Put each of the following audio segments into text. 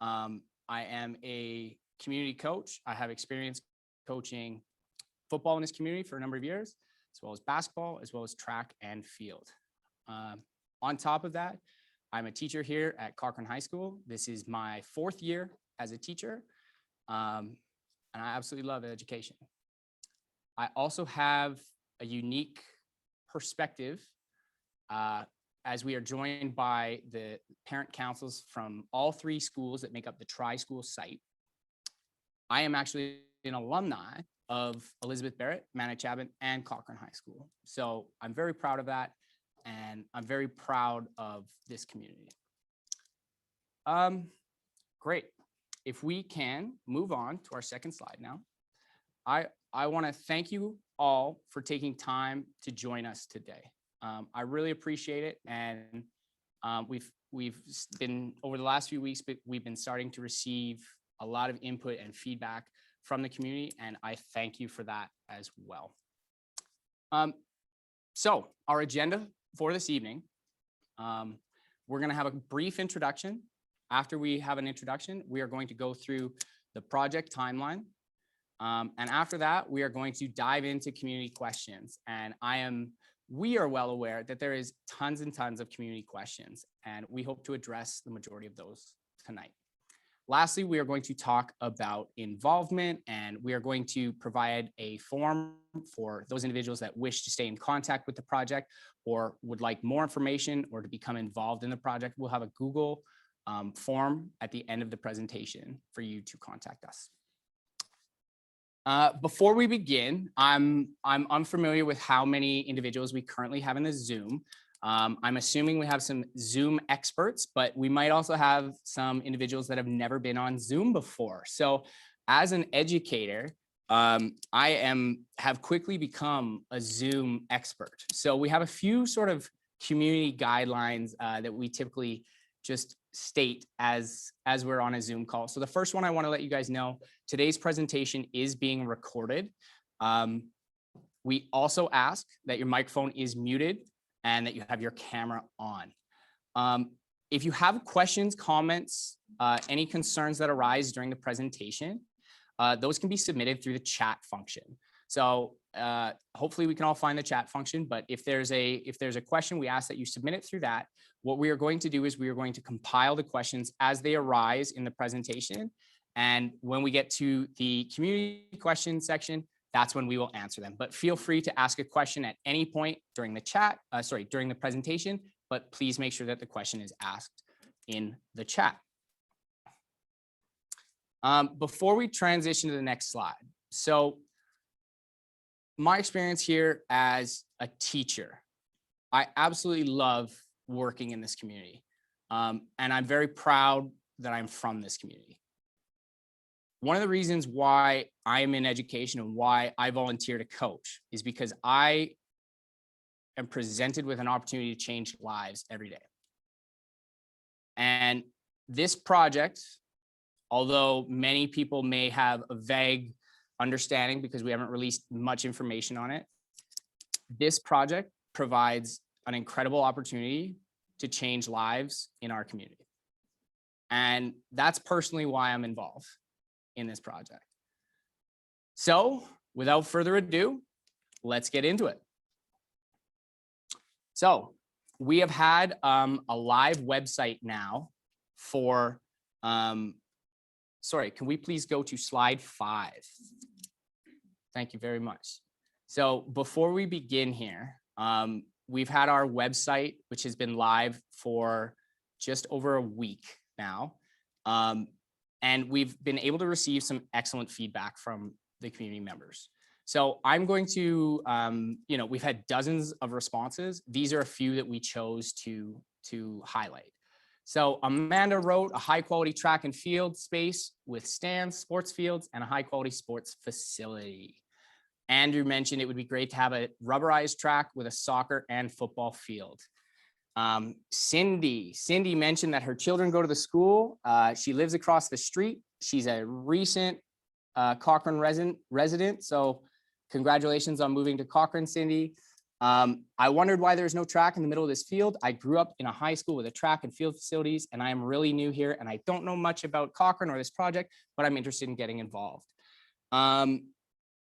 I am a community coach. I have experience coaching football in this community for a number of years, as well as basketball, as well as track and field. On top of that, I'm a teacher here at Cochrane High School. This is my 4th year as a teacher, and I absolutely love education. I also have a unique perspective as we are joined by the parent councils from all 3 schools that make up the tri-school site. I am actually an alumni of Elizabeth Barrett, Manitowoc, and Cochrane High School. So I'm very proud of that, and I'm very proud of this community. Great. If we can move on to our second slide now. I want to thank you all for taking time to join us today. I really appreciate it, and we've been over the last few weeks, but we've been starting to receive a lot of input and feedback from the community, and I thank you for that as well. So our agenda for this evening, we're going to have a brief introduction. After we have an introduction, we are going to go through the project timeline. And after that, we are going to dive into community questions. And we are well aware that there is tons and tons of community questions, and we hope to address the majority of those tonight. Lastly, we are going to talk about involvement, and we are going to provide a form for those individuals that wish to stay in contact with the project or would like more information or to become involved in the project. We'll have a Google form at the end of the presentation for you to contact us. Before we begin, I'm unfamiliar with how many individuals we currently have in the Zoom. I'm assuming we have some Zoom experts, but we might also have some individuals that have never been on Zoom before. So as an educator, I have quickly become a Zoom expert. So we have a few sort of community guidelines that we typically just state as we're on a Zoom call. So the first one I want to let you guys know, today's presentation is being recorded. We also ask that your microphone is muted and that you have your camera on. If you have questions, comments, any concerns that arise during the presentation, those can be submitted through the chat function. So hopefully we can all find the chat function, but if there's a question, we ask that you submit it through that. What we are going to do is we are going to compile the questions as they arise in the presentation. And when we get to the community question section, that's when we will answer them. But feel free to ask a question at any point during the during the presentation, but please make sure that the question is asked in the chat. Before we transition to the next slide. So my experience here as a teacher, I absolutely love working in this community. And I'm very proud that I'm from this community. One of the reasons why I am in education and why I volunteer to coach is because I am presented with an opportunity to change lives every day. And this project, although many people may have a vague understanding because we haven't released much information on it, this project provides an incredible opportunity to change lives in our community. And that's personally why I'm involved in this project. So without further ado, let's get into it. So we have had a live website now for, sorry, can we please go to slide 5? Thank you very much. So before we begin here, we've had our website, which has been live for just over a week now. And we've been able to receive some excellent feedback from the community members. So I'm going to, we've had dozens of responses. These are a few that we chose to highlight. So Amanda wrote a high quality track and field space with stands, sports fields, and a high quality sports facility. Andrew mentioned it would be great to have a rubberized track with a soccer and football field. Cindy mentioned that her children go to the school. She lives across the street. She's a recent Cochrane resident. So congratulations on moving to Cochrane, Cindy. I wondered why there's no track in the middle of this field. I grew up in a high school with a track and field facilities, and I am really new here, and I don't know much about Cochrane or this project, but I'm interested in getting involved.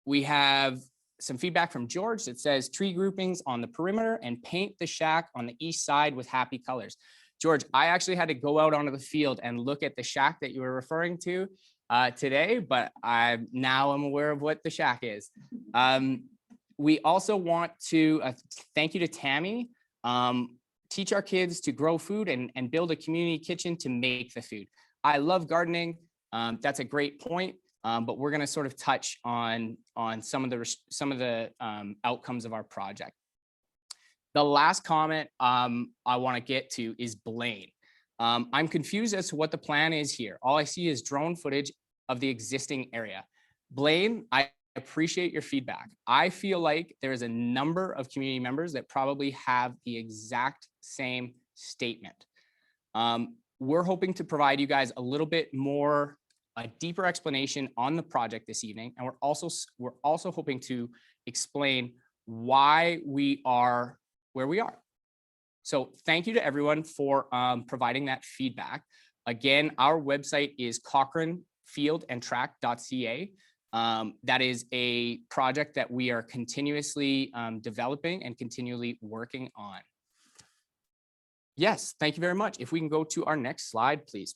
We have some feedback from George that says tree groupings on the perimeter and paint the shack on the east side with happy colors. George, I actually had to go out onto the field and look at the shack that you were referring to today, but I'm aware of what the shack is. We also want to thank you to Tammy. Teach our kids to grow food and build a community kitchen to make the food. I love gardening. That's a great point. But we're going to sort of touch on some of the outcomes of our project. The last comment I want to get to is Blaine. I'm confused as to what the plan is here. All I see is drone footage of the existing area. Blaine, I appreciate your feedback. I feel like there is a number of community members that probably have the exact same statement. We're hoping to provide you guys a little bit more, a deeper explanation on the project this evening, and we're also hoping to explain why we are where we are. So thank you to everyone for providing that feedback. Again, our website is cochranefieldandtrack.ca. That is a project that we are continuously developing and continually working on. Yes, thank you very much. If we can go to our next slide, please.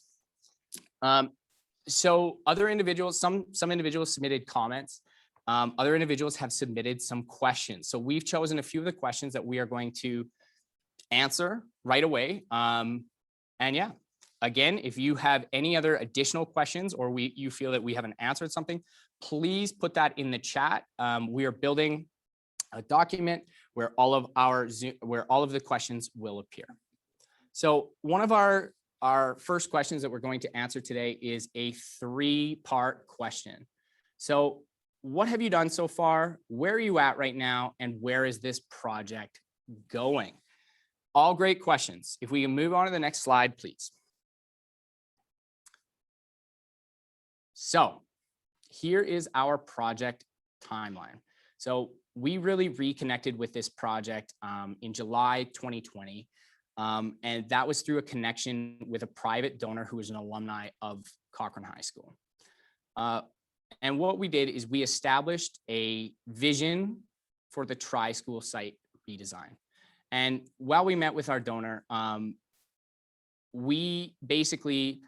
So other individuals, some individuals submitted comments. Other individuals have submitted some questions. So we've chosen a few of the questions that we are going to answer right away. And yeah, again, if you have any other additional questions or you feel that we haven't answered something, please put that in the chat. We are building a document where all of the questions will appear. So one of our first questions that we're going to answer today is a 3-part question. So what have you done so far? Where are you at right now? And where is this project going? All great questions. If we can move on to the next slide, please. So here is our project timeline. So we really reconnected with this project in July 2020. And that was through a connection with a private donor who was an alumni of Cochrane High School. And what we did is we established a vision for the tri-school site redesign. And while we met with our donor, we basically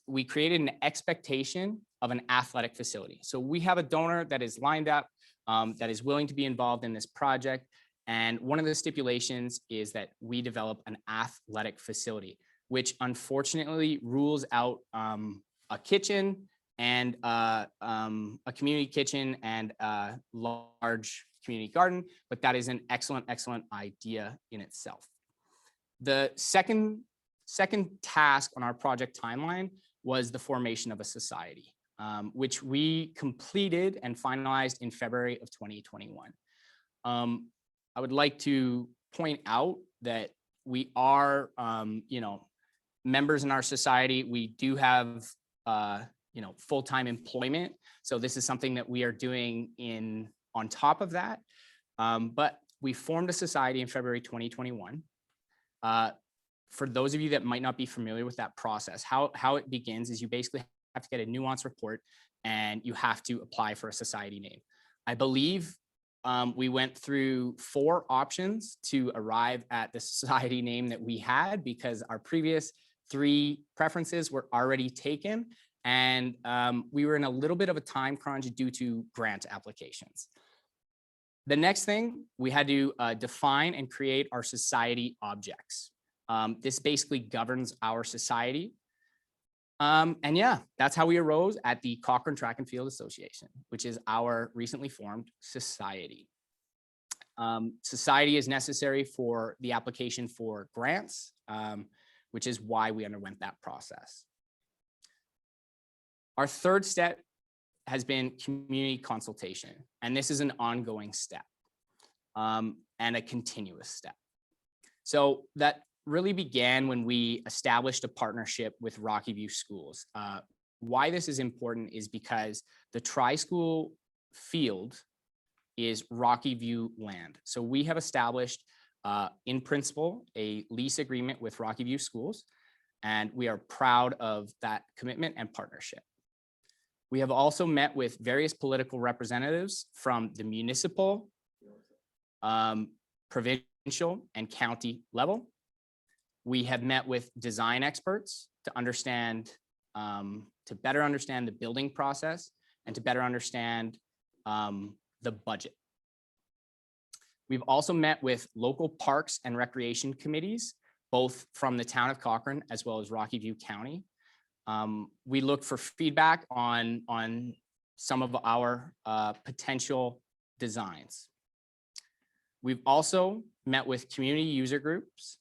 we created an expectation of an athletic facility. So we have a donor that is lined up, that is willing to be involved in this project. And one of the stipulations is that we develop an athletic facility, which unfortunately rules out a kitchen and a community kitchen and a large community garden, but that is an excellent idea in itself. The second task on our project timeline was the formation of a society, which we completed and finalized in February of 2021. I would like to point out that we are, members in our society. We do have, full-time employment. So this is something that we are doing on top of that. But we formed a society in February 2021. For those of you that might not be familiar with that process, how it begins is you basically have to get a nuance report and you have to apply for a society name. I believe we went through 4 options to arrive at the society name that we had because our previous 3 preferences were already taken. And we were in a little bit of a time crunch due to grant applications. The next thing, we had to define and create our society objects. This basically governs our society. And yeah, that's how we arose at the Cochrane Track and Field Association, which is our recently formed society. Society is necessary for the application for grants, which is why we underwent that process. Our third step has been community consultation, and this is an ongoing step and a continuous step. So that really began when we established a partnership with Rocky View Schools. Why this is important is because the tri-school field is Rocky View land. So we have established in principle a lease agreement with Rocky View Schools, and we are proud of that commitment and partnership. We have also met with various political representatives from the municipal, provincial, and county level. We have met with design experts to understand, to better understand the building process and to better understand the budget. We've also met with local parks and recreation committees, both from the town of Cochrane as well as Rocky View County. We look for feedback on some of our potential designs. We've also met with community user groups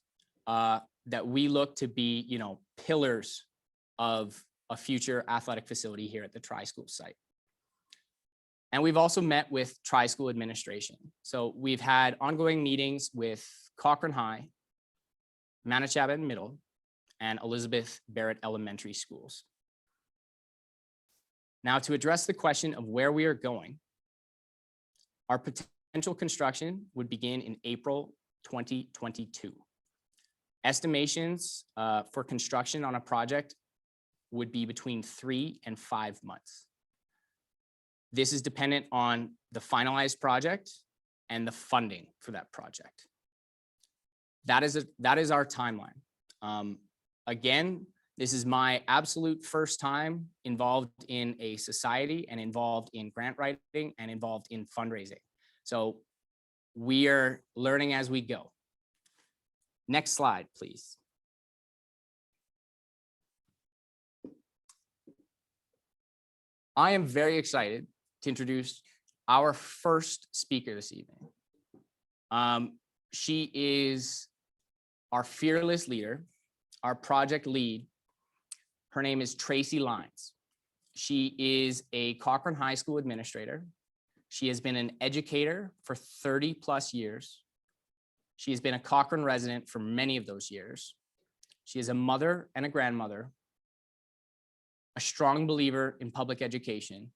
that we look to be, pillars of a future athletic facility here at the Tri-School site. And we've also met with Tri-School administration. So we've had ongoing meetings with Cochrane High, Manachaba Middle, and Elizabeth Barrett Elementary Schools. Now, to address the question of where we are going, our potential construction would begin in April 2022. Estimations for construction on a project would be between 3 and 5 months. This is dependent on the finalized project and the funding for that project. That is our timeline. Again, this is my absolute first time involved in a society and involved in grant writing and involved in fundraising. So we are learning as we go. Next slide, please. I am very excited to introduce our first speaker this evening. She is our fearless leader, our project lead. Her name is Tracy Lyons. She is a Cochrane High School administrator. She has been an educator for 30+ years. She has been a Cochrane resident for many of those years. She is a mother and a grandmother, a strong believer in public education,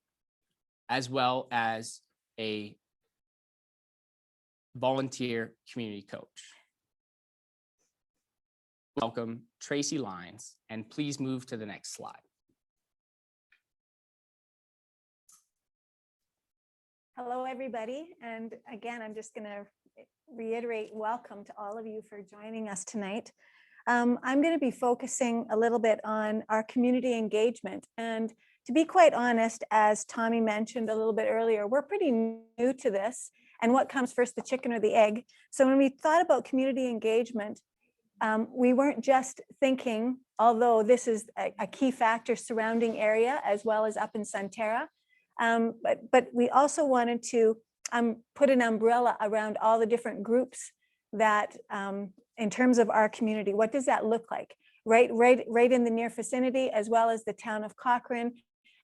as well as a volunteer community coach. Welcome, Tracy Lyons, and please move to the next slide. Hello, everybody. And again, I'm just going to reiterate welcome to all of you for joining us tonight. I'm going to be focusing a little bit on our community engagement. And to be quite honest, as Tommy mentioned a little bit earlier, we're pretty new to this. And what comes first, the chicken or the egg? So when we thought about community engagement, we weren't just thinking, although this is a key factor surrounding area as well as up in Sunterra, but we also wanted to put an umbrella around all the different groups that in terms of our community, what does that look like? Right in the near vicinity, as well as the town of Cochrane,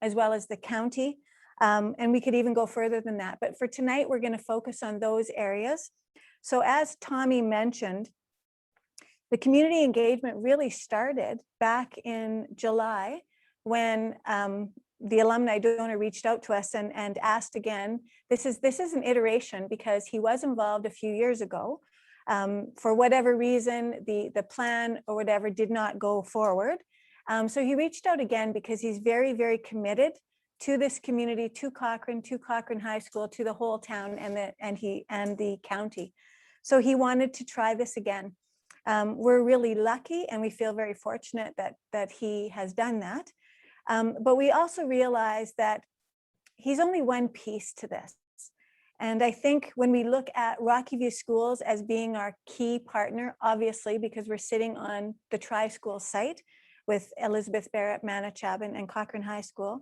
as well as the county. And we could even go further than that. But for tonight, we're going to focus on those areas. So as Tommy mentioned, the community engagement really started back in July when the alumni donor reached out to us and asked again. This is an iteration because he was involved a few years ago. For whatever reason, the plan or whatever did not go forward. So he reached out again because he's very, very committed to this community, to Cochrane High School, to the whole town and the county. So he wanted to try this again. We're really lucky and we feel very fortunate that he has done that. But we also realize that he's only one piece to this. And I think when we look at Rocky View Schools as being our key partner, obviously, because we're sitting on the Tri-School site with Elizabeth Barrett, Manachaba, and Cochrane High School,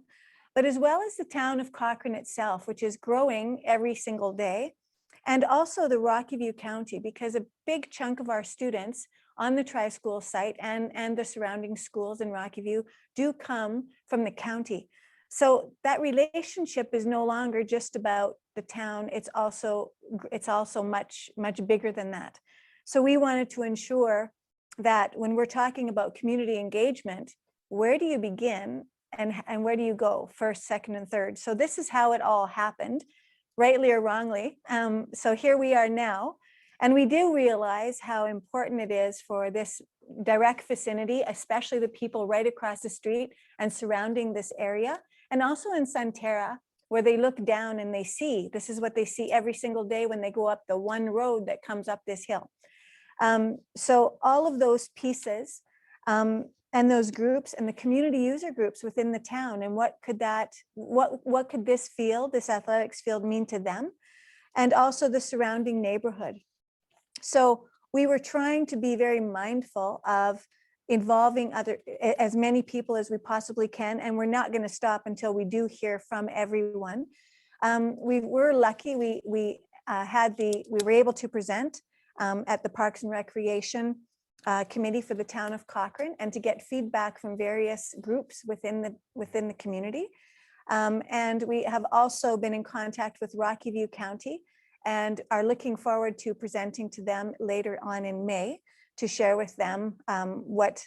but as well as the town of Cochrane itself, which is growing every single day, and also the Rocky View County, because a big chunk of our students on the Tri-School site and the surrounding schools in Rocky View do come from the county. So that relationship is no longer just about the town. It's also much bigger than that. So we wanted to ensure that when we're talking about community engagement, where do you begin and where do you go first, second, and third? So this is how it all happened. rightly or wrongly. So here we are now. And we do realize how important it is for this direct vicinity, especially the people right across the street and surrounding this area. And also in Sunterra, where they look down and they see, this is what they see every single day when they go up the one road that comes up this hill. So all of those pieces and those groups and the community user groups within the town, and what could this field, this athletics field, mean to them, and also the surrounding neighborhood. So we were trying to be very mindful of involving as many people as we possibly can, and we're not going to stop until we do hear from everyone. We were lucky; we were able to present at the Parks and Recreation Committee for the town of Cochrane, and to get feedback from various groups within the community. And we have also been in contact with Rocky View County, and are looking forward to presenting to them later on in May to share with them what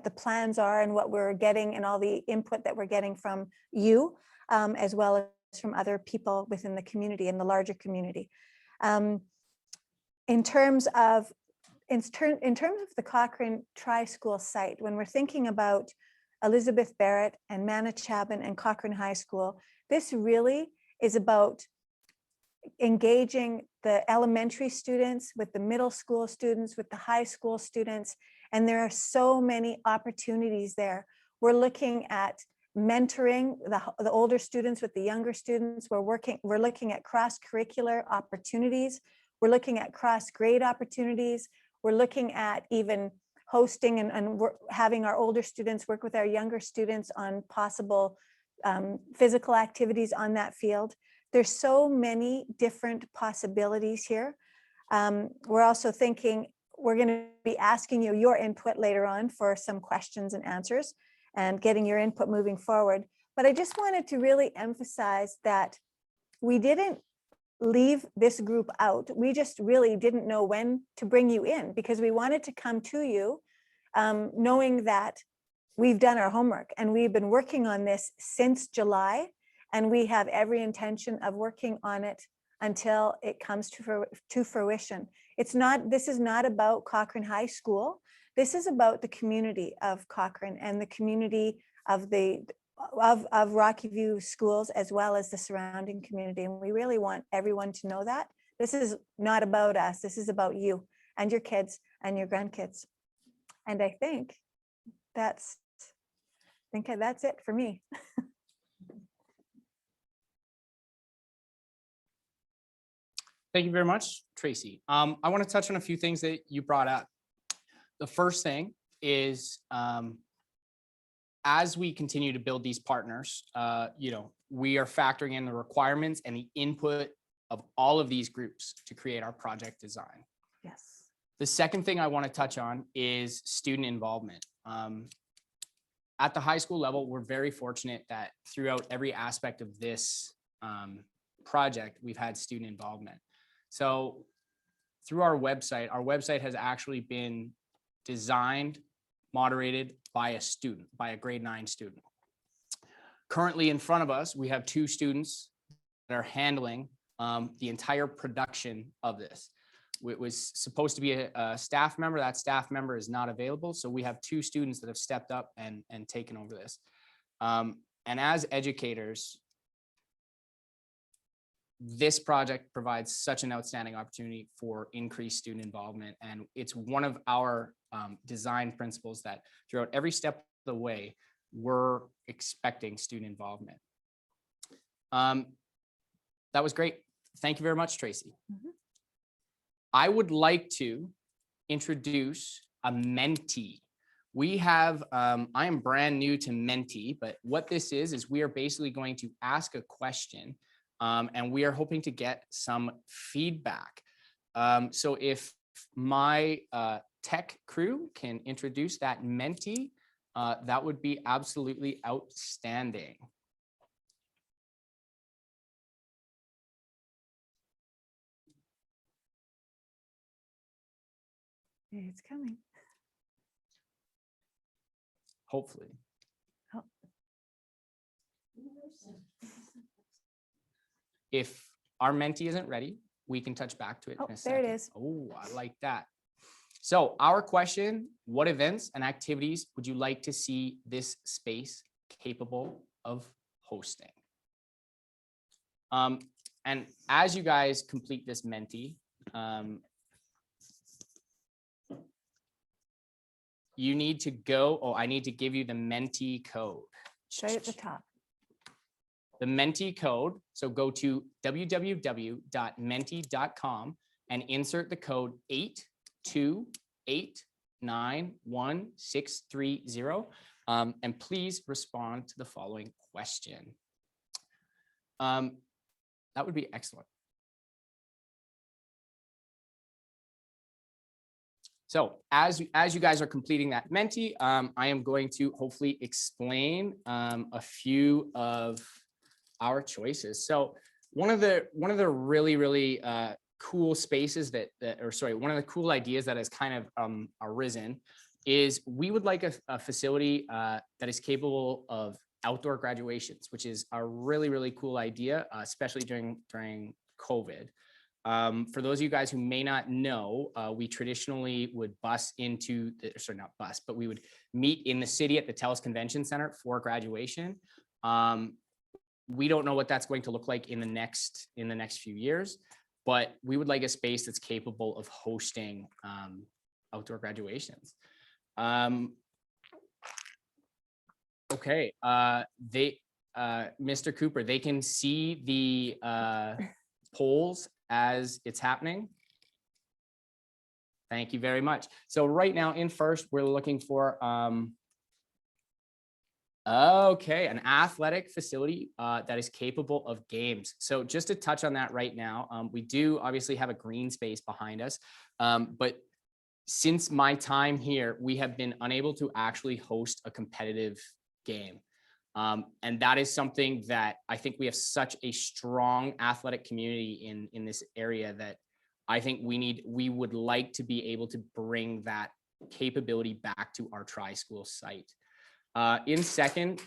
the plans are and what we're getting, and all the input that we're getting from you, as well as from other people within the community and the larger community. In terms of the Cochrane Tri-School site, when we're thinking about Elizabeth Barrett and Manachapin and Cochrane High School, this really is about engaging the elementary students with the middle school students, with the high school students, and there are so many opportunities there. We're looking at mentoring the older students with the younger students. We're looking at cross-curricular opportunities. We're looking at cross-grade opportunities. We're looking at even hosting and having our older students work with our younger students on possible physical activities on that field. There's so many different possibilities here. We're also thinking, we're going to be asking you your input later on for some questions and answers, and getting your input moving forward. But I just wanted to really emphasize that we didn't leave this group out. We just really didn't know when to bring you in, because we wanted to come to you knowing that we've done our homework and we've been working on this since July. And we have every intention of working on it until it comes to fruition. This is not about Cochrane High School. This is about the community of Cochrane and the community of Rocky View schools, as well as the surrounding community. And we really want everyone to know that. This is not about us. This is about you and your kids and your grandkids. And I think that's it for me. Thank you very much, Tracy. I want to touch on a few things that you brought up. The first thing is, as we continue to build these partners, we are factoring in the requirements and the input of all of these groups to create our project design. Yes. The second thing I want to touch on is student involvement. At the high school level, we're very fortunate that throughout every aspect of this project, we've had student involvement. So through our website has actually been designed, moderated by a student, by a grade 9 student. Currently in front of us, we have 2 students that are handling the entire production of this. It was supposed to be a staff member. That staff member is not available. So we have 2 students that have stepped up and taken over this. And as educators, this project provides such an outstanding opportunity for increased student involvement. And it's one of our design principles that throughout every step of the way, we're expecting student involvement. That was great. Thank you very much, Tracy. Mm-hmm. I would like to introduce a mentee. We have, I am brand new to Mentee, but what this is we are basically going to ask a question and we are hoping to get some feedback. So if my tech crew can introduce that Mentee, that would be absolutely outstanding. It's coming. Hopefully. If our Menti isn't ready. We can touch back to it Oh, in a there second. it is. Oh, I like that. So our question, what events and activities would you like to see this space capable of hosting? And as you guys complete this Menti, you need to go, I need to give you the Menti code. Right at the top. The Menti code. So go to www.menti.com and insert the code 8289160. And please respond to the following question. That would be excellent. So as you guys are completing that Menti, I am going to hopefully explain a few of our choices. So one of the really cool spaces one of the cool ideas that has kind of arisen is we would like a facility that is capable of outdoor graduations, which is a really cool idea, especially during COVID. For those of you guys who may not know, we traditionally would we would meet in the city at the TELUS Convention Center for graduation. We don't know what that's going to look like in the next few years, but we would like a space that's capable of hosting outdoor graduations. Okay, Mr. Cooper, they can see the polls as it's happening. Thank you very much. So right now in first, we're looking for an athletic facility that is capable of games. So just to touch on that right now, we do obviously have a green space behind us, but since my time here, we have been unable to actually host a competitive game. And that is something that I think we have such a strong athletic community in this area that I think we would like to be able to bring that capability back to our tri-school site. In second,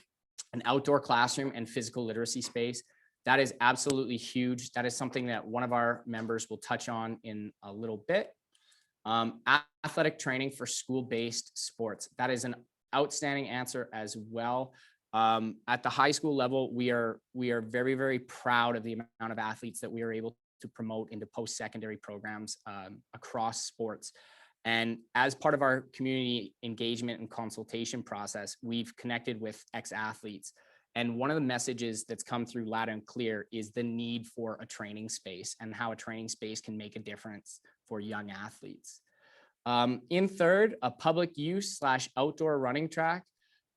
an outdoor classroom and physical literacy space. That is absolutely huge. That is something that one of our members will touch on in a little bit. Athletic training for school-based sports. That is an outstanding answer as well. At the high school level, we are very proud of the amount of athletes that we are able to promote into post-secondary programs across sports. And as part of our community engagement and consultation process, we've connected with ex-athletes. And one of the messages that's come through loud and clear is the need for a training space and how a training space can make a difference for young athletes. In third, a public use / outdoor running track.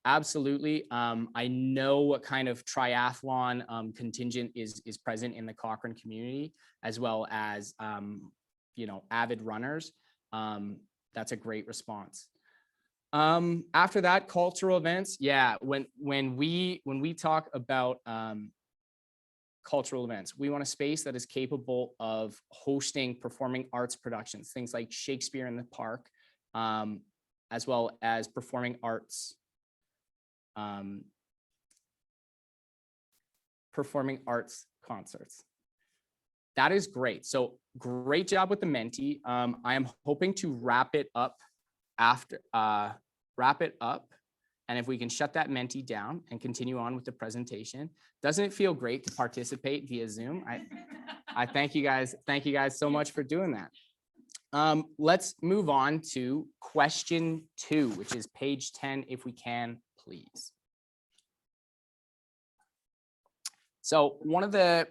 Absolutely. I know what kind of triathlon contingent is present in the Cochrane community, as well as avid runners. That's a great response. After that, cultural events. Yeah, when we talk about cultural events, we want a space that is capable of hosting performing arts productions, things like Shakespeare in the Park, as well as performing arts concerts. That is great. So great job with the Menti. I am hoping to wrap it up. And if we can shut that Menti down and continue on with the presentation. Doesn't it feel great to participate via Zoom? I thank you guys. Thank you guys so much for doing that. Let's move on to question 2, which is page 10, if we can, please. So one of the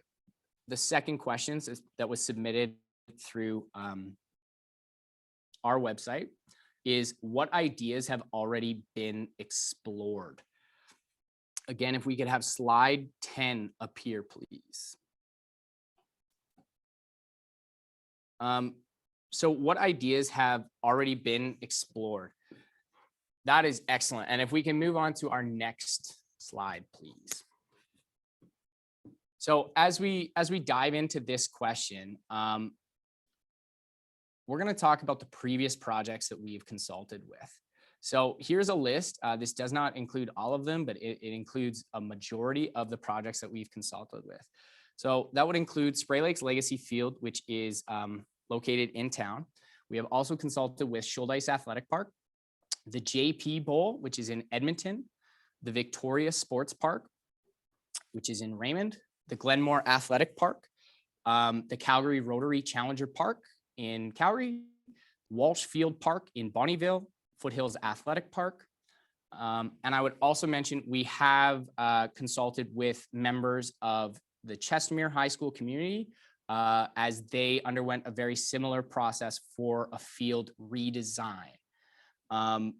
second questions that was submitted through our website is, what ideas have already been explored? Again, if we could have slide 10 appear, please. So what ideas have already been explored? That is excellent. And if we can move on to our next slide, please. So as we dive into this question, we're going to talk about the previous projects that we've consulted with. So here's a list. This does not include all of them, but it includes a majority of the projects that we've consulted with. So that would include Spray Lakes Legacy Field, which is located in town. We have also consulted with Shouldice Athletic Park, the JP Bowl, which is in Edmonton, the Victoria Sports Park, which is in Raymond, the Glenmore Athletic Park, the Calgary Rotary Challenger Park in Calgary, Walsh Field Park in Bonnyville, Foothills Athletic Park. And I would also mention we have consulted with members of the Chestermere High School community as they underwent a very similar process for a field redesign.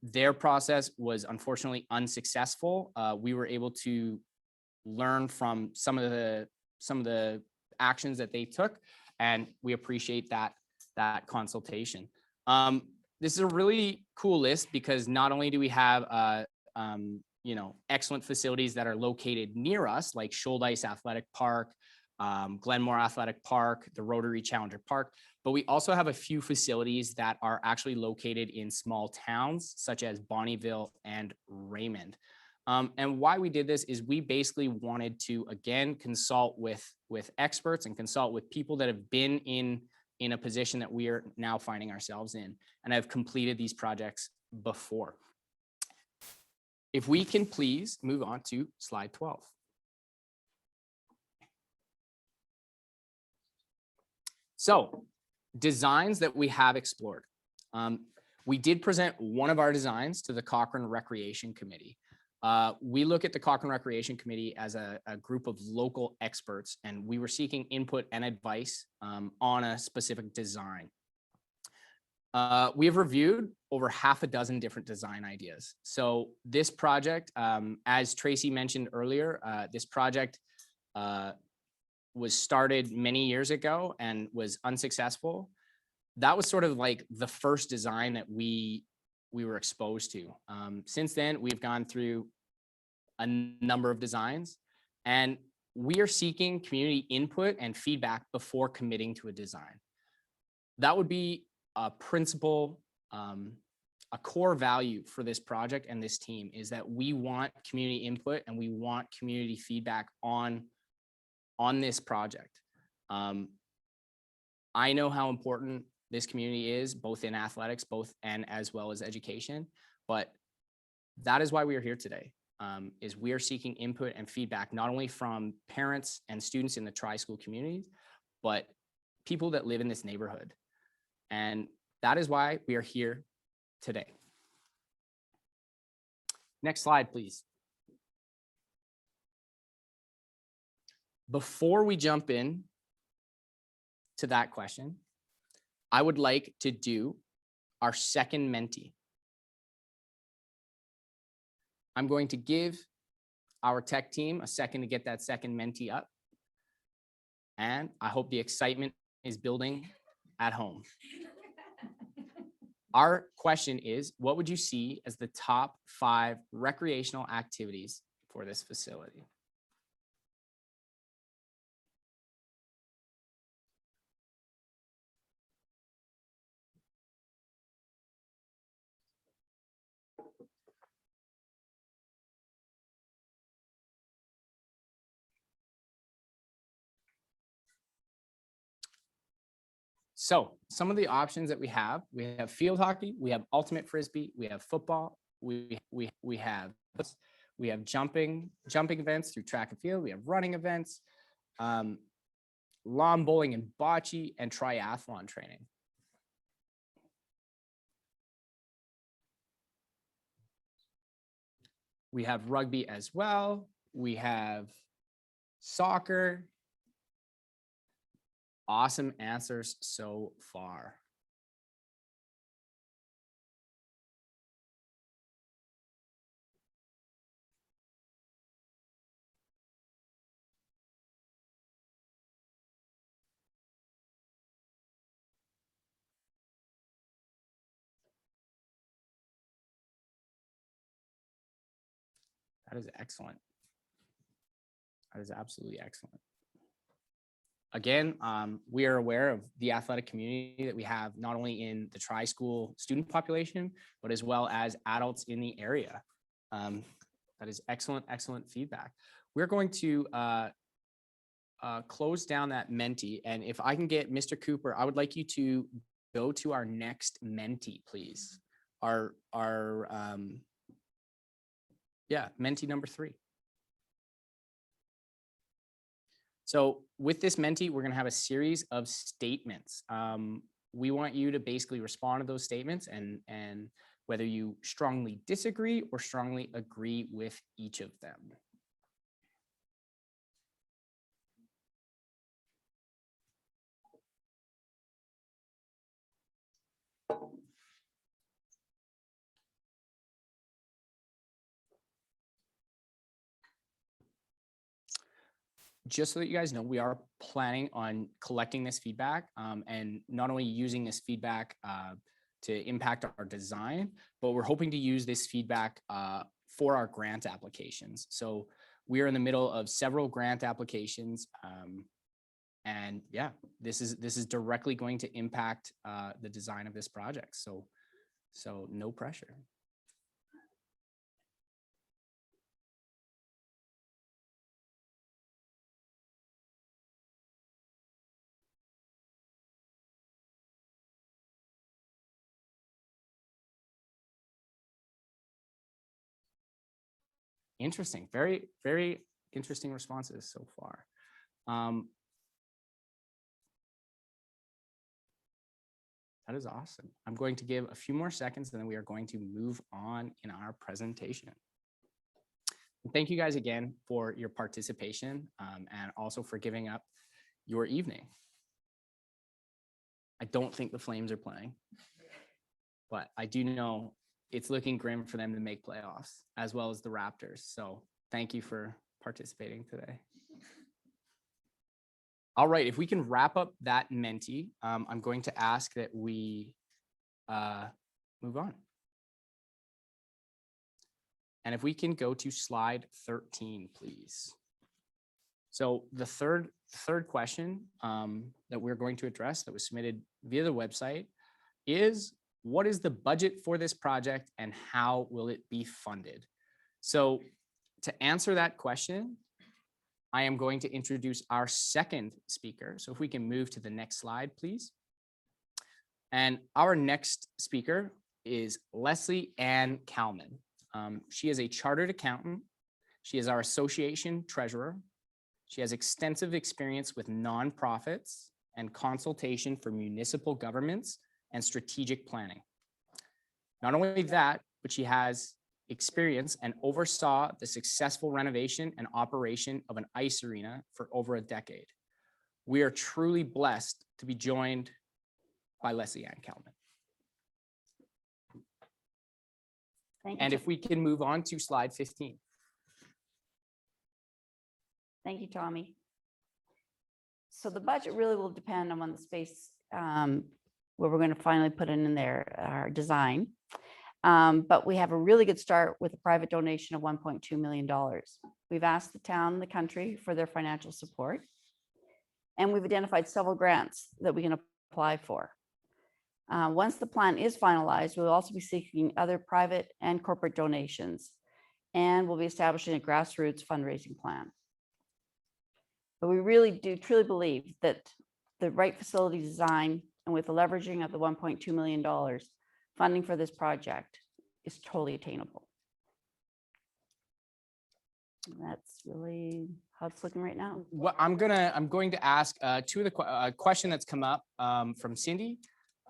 Their process was unfortunately unsuccessful. We were able to learn from some of the actions that they took, and we appreciate that consultation. This is a really cool list because not only do we have excellent facilities that are located near us, like Shouldice Athletic Park, Glenmore Athletic Park, the Rotary Challenger Park, but we also have a few facilities that are actually located in small towns such as Bonnyville and Raymond. And why we did this is we basically wanted to, again, consult with experts and consult with people that have been in a position that we are now finding ourselves in and have completed these projects before. If we can please move on to slide 12. So, designs that we have explored. We did present one of our designs to the Cochrane Recreation Committee. We look at the Cochrane Recreation Committee as a group of local experts, and we were seeking input and advice on a specific design. We have reviewed over half a dozen different design ideas. So this project, as Tracy mentioned earlier, this project was started many years ago and was unsuccessful. That was sort of like the first design that we were exposed to. Since then, we've gone through a number of designs, and we are seeking community input and feedback before committing to a design. That would be a principle, a core value for this project and this team, is that we want community input and we want community feedback on this project. I know how important this community is, both in athletics, and as well as education, but that is why we are here today, is we are seeking input and feedback, not only from parents and students in the tri-school communities, but people that live in this neighborhood. And that is why we are here today. Next slide, please. Before we jump in to that question, I would like to do our second Menti. I'm going to give our tech team a second to get that second Menti up. And I hope the excitement is building at home. Our question is, what would you see as the top 5 recreational activities for this facility? So some of the options that we have field hockey, we have ultimate frisbee, we have football, we have jumping events through track and field, we have running events, lawn bowling and bocce, and triathlon training. We have rugby as well. We have soccer. Awesome answers so far. That is excellent. That is absolutely excellent. Again, we are aware of the athletic community that we have, not only in the tri-school student population, but as well as adults in the area. That is excellent, excellent feedback. We're going to close down that Menti. And if I can get Mr. Cooper, I would like you to go to our next Menti, please. Yeah, Menti number 3. So with this Menti, we're going to have a series of statements. We want you to basically respond to those statements and whether you strongly disagree or strongly agree with each of them. Just so that you guys know, we are planning on collecting this feedback and not only using this feedback to impact our design, but we're hoping to use this feedback for our grant applications. So we are in the middle of several grant applications. And yeah, this is directly going to impact the design of this project. So no pressure. Interesting. Very, very interesting responses so far. That is awesome. I'm going to give a few more seconds and then we are going to move on in our presentation. Thank you guys again for your participation and also for giving up your evening. I don't think the Flames are playing, but I do know it's looking grim for them to make playoffs as well as the Raptors. So thank you for participating today. All right, if we can wrap up that Menti, I'm going to ask that we move on. And if we can go to slide 13, please. So the third question that we're going to address that was submitted via the website is, what is the budget for this project and how will it be funded? So to answer that question, I am going to introduce our second speaker. So if we can move to the next slide, please. And our next speaker is Leslie Ann Calman. She is a chartered accountant. She is our association treasurer. She has extensive experience with nonprofits and consultation for municipal governments and strategic planning. Not only that, but she has experience and oversaw the successful renovation and operation of an ice arena for over a decade. We are truly blessed to be joined by Leslie Ann Calman. Thank you. And if we can move on to slide 15. Thank you, Tommy. So the budget really will depend on when the space where we're going to finally put in there our design. But we have a really good start with a private donation of $1.2 million. We've asked the town and the country for their financial support. And we've identified several grants that we can apply for. Once the plan is finalized, we'll also be seeking other private and corporate donations. And we'll be establishing a grassroots fundraising plan. But we really do truly believe that the right facility design and with the leveraging of the $1.2 million funding for this project is totally attainable. And that's really how it's looking right now. Well, I'm going to ask two of the question that's come up from Cindy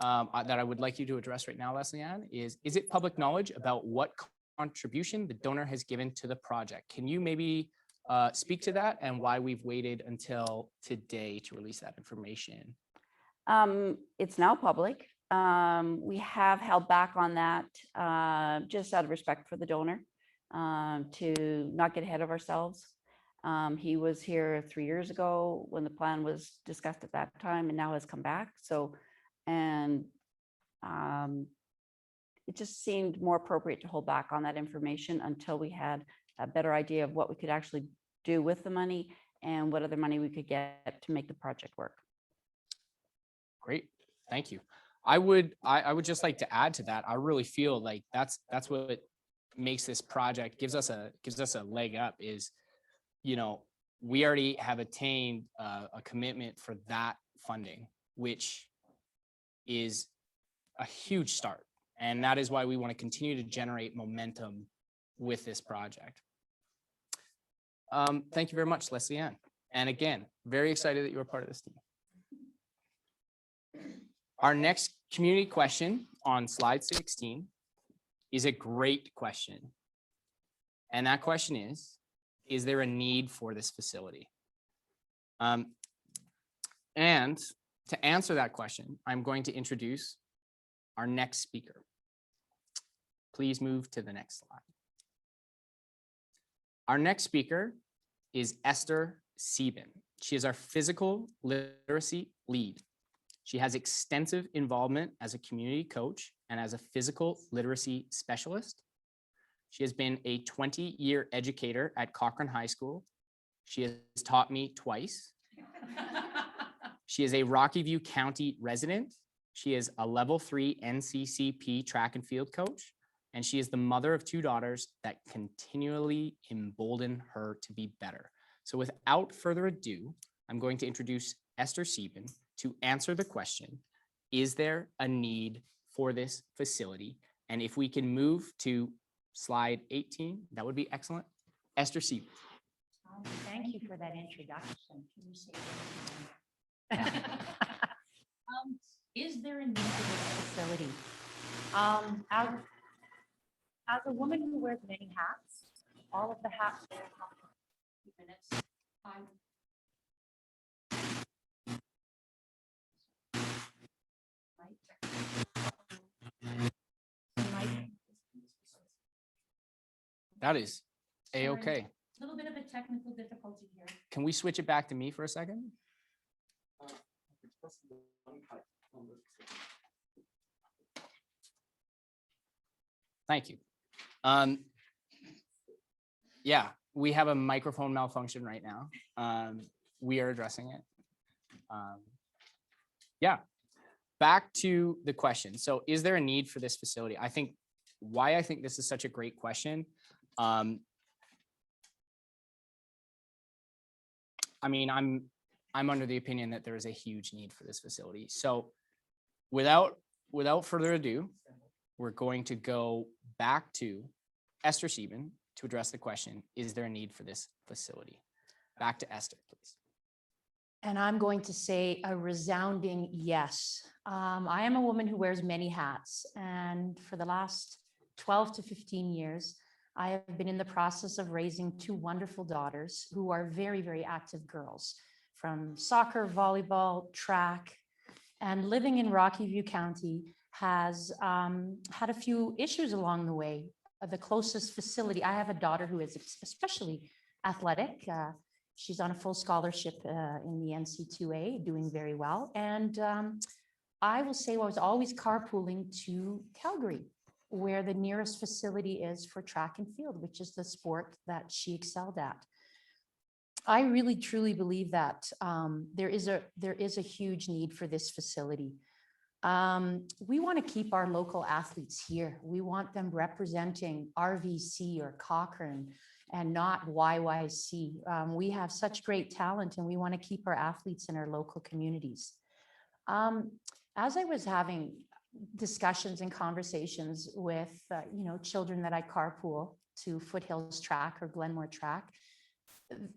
that I would like you to address right now, Leslie Ann, is it public knowledge about what contribution the donor has given to the project? Can you maybe speak to that and why we've waited until today to release that information? It's now public. We have held back on that just out of respect for the donor to not get ahead of ourselves. He was here 3 years ago when the plan was discussed at that time and now has come back. So, and it just seemed more appropriate to hold back on that information until we had a better idea of what we could actually do with the money and what other money we could get to make the project work. Great, thank you. I would just like to add to that. I really feel like that's what makes this project gives us a leg up is, you know, we already have attained a commitment for that funding, which is a huge start. And that is why we want to continue to generate momentum with this project. Thank you very much, Leslie Ann. And again, very excited that you were part of this team. Our next community question on slide 16 is a great question. And that question is there a need for this facility? And to answer that question, I'm going to introduce our next speaker. Please move to the next slide. Our next speaker is Esther Sieben. She is our physical literacy lead. She has extensive involvement as a community coach and as a physical literacy specialist. She has been a 20-year educator at Cochrane High School. She has taught me twice. She is a Rocky View County resident. She is a level 3 NCCP track and field coach. And she is the mother of 2 daughters that continually embolden her to be better. So without further ado, I'm going to introduce Esther Sieben to answer the question, is there a need for this facility? And if we can move to slide 18, that would be excellent. Esther Sieben. Thank you for that introduction. Can you say is there a need for this facility? As a woman who wears many hats, all of the hats there have a few minutes. That is a-okay. A little bit of a technical difficulty here. Can we switch it back to me for a second? Thank you. Yeah, we have a microphone malfunction right now. We are addressing it. Yeah, back to the question. So is there a need for this facility? I think this is such a great question. I mean, I'm under the opinion that there is a huge need for this facility. So without further ado, we're going to go back to Esther Sieben to address the question, is there a need for this facility? Back to Esther, please. And I'm going to say a resounding yes. I am a woman who wears many hats, and for the last 12 to 15 years, I have been in the process of raising 2 wonderful daughters who are very, very active girls, from soccer, volleyball, track, and living in Rocky View County has had a few issues along the way. The closest facility, I have a daughter who is especially athletic. She's on a full scholarship in the NC2A, doing very well. And I will say I was always carpooling to Calgary, where the nearest facility is for track and field, which is the sport that she excelled at. I really truly believe that there is a huge need for this facility. We want to keep our local athletes here. We want them representing RVC or Cochrane and not YYC. We have such great talent and we want to keep our athletes in our local communities. As I was having discussions and conversations with children that I carpool to Foothills Track or Glenmore Track,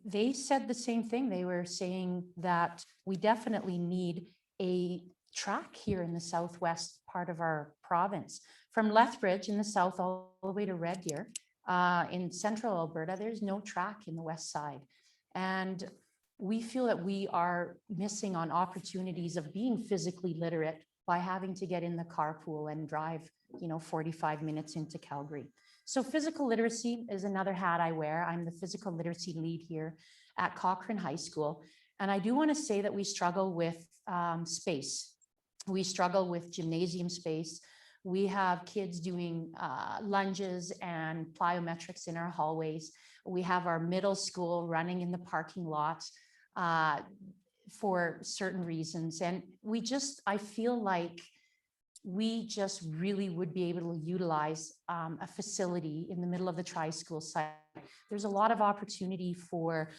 they said the same thing. They were saying that we definitely need a track here in the southwest part of our province. From Lethbridge in the south all the way to Red Deer in central Alberta, there's no track in the west side. And we feel that we are missing on opportunities of being physically literate by having to get in the carpool and drive 45 minutes into Calgary. So physical literacy is another hat I wear. I'm the physical literacy lead here at Cochrane High School. And I do want to say that we struggle with space. We struggle with gymnasium space. We have kids doing lunges and plyometrics in our hallways. We have our middle school running in the parking lot for certain reasons. And I feel like we just really would be able to utilize a facility in the middle of the tri-school site there's a lot of opportunity for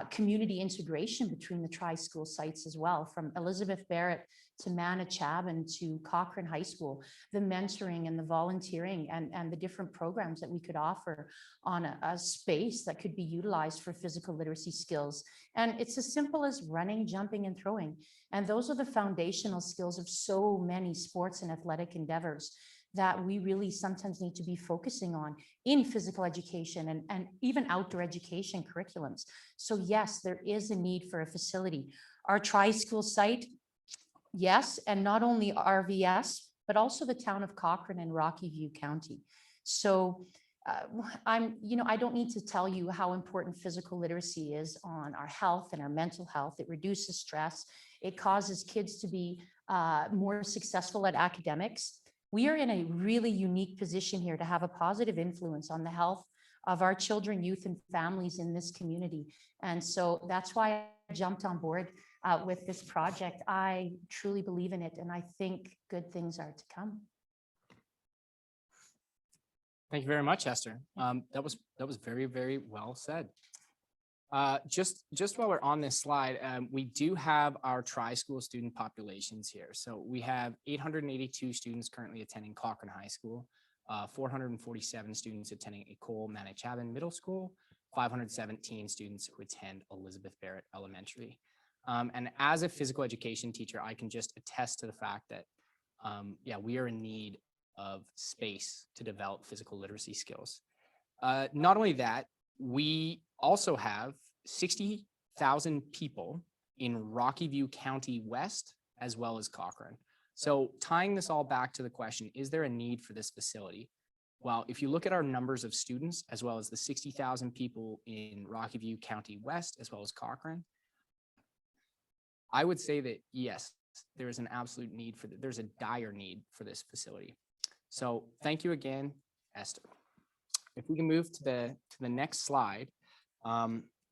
community integration between the tri-school sites as well, from Elizabeth Barrett to Manachab to Cochrane High School, the mentoring and the volunteering and the different programs that we could offer on a space that could be utilized for physical literacy skills. And it's as simple as running, jumping, and throwing. And those are the foundational skills of so many sports and athletic endeavors that we really sometimes need to be focusing on in physical education and even outdoor education curriculums. So yes, there is a need for a facility. Our tri-school site, yes, and not only RVS, but also the town of Cochrane and Rocky View County. So I don't need to tell you how important physical literacy is on our health and our mental health. It reduces stress. It causes kids to be more successful at academics. We are in a really unique position here to have a positive influence on the health of our children, youth, and families in this community. And so that's why I jumped on board with this project. I truly believe in it, and I think good things are to come. Thank you very much, Esther. That was very, very well said. Just while we're on this slide, we do have our tri-school student populations here. So we have 882 students currently attending Cochrane High School, 447 students attending Ecole Manachab Middle School, 517 students who attend Elizabeth Barrett Elementary. And as a physical education teacher, I can just attest to the fact that, we are in need of space to develop physical literacy skills. Not only that, we also have 60,000 people in Rocky View County West, as well as Cochrane. So tying this all back to the question, is there a need for this facility? Well, if you look at our numbers of students, as well as the 60,000 people in Rocky View County West, as well as Cochrane, I would say that yes, there is an absolute need for there's a dire need for this facility. So thank you again, Esther. If we can move to the next slide,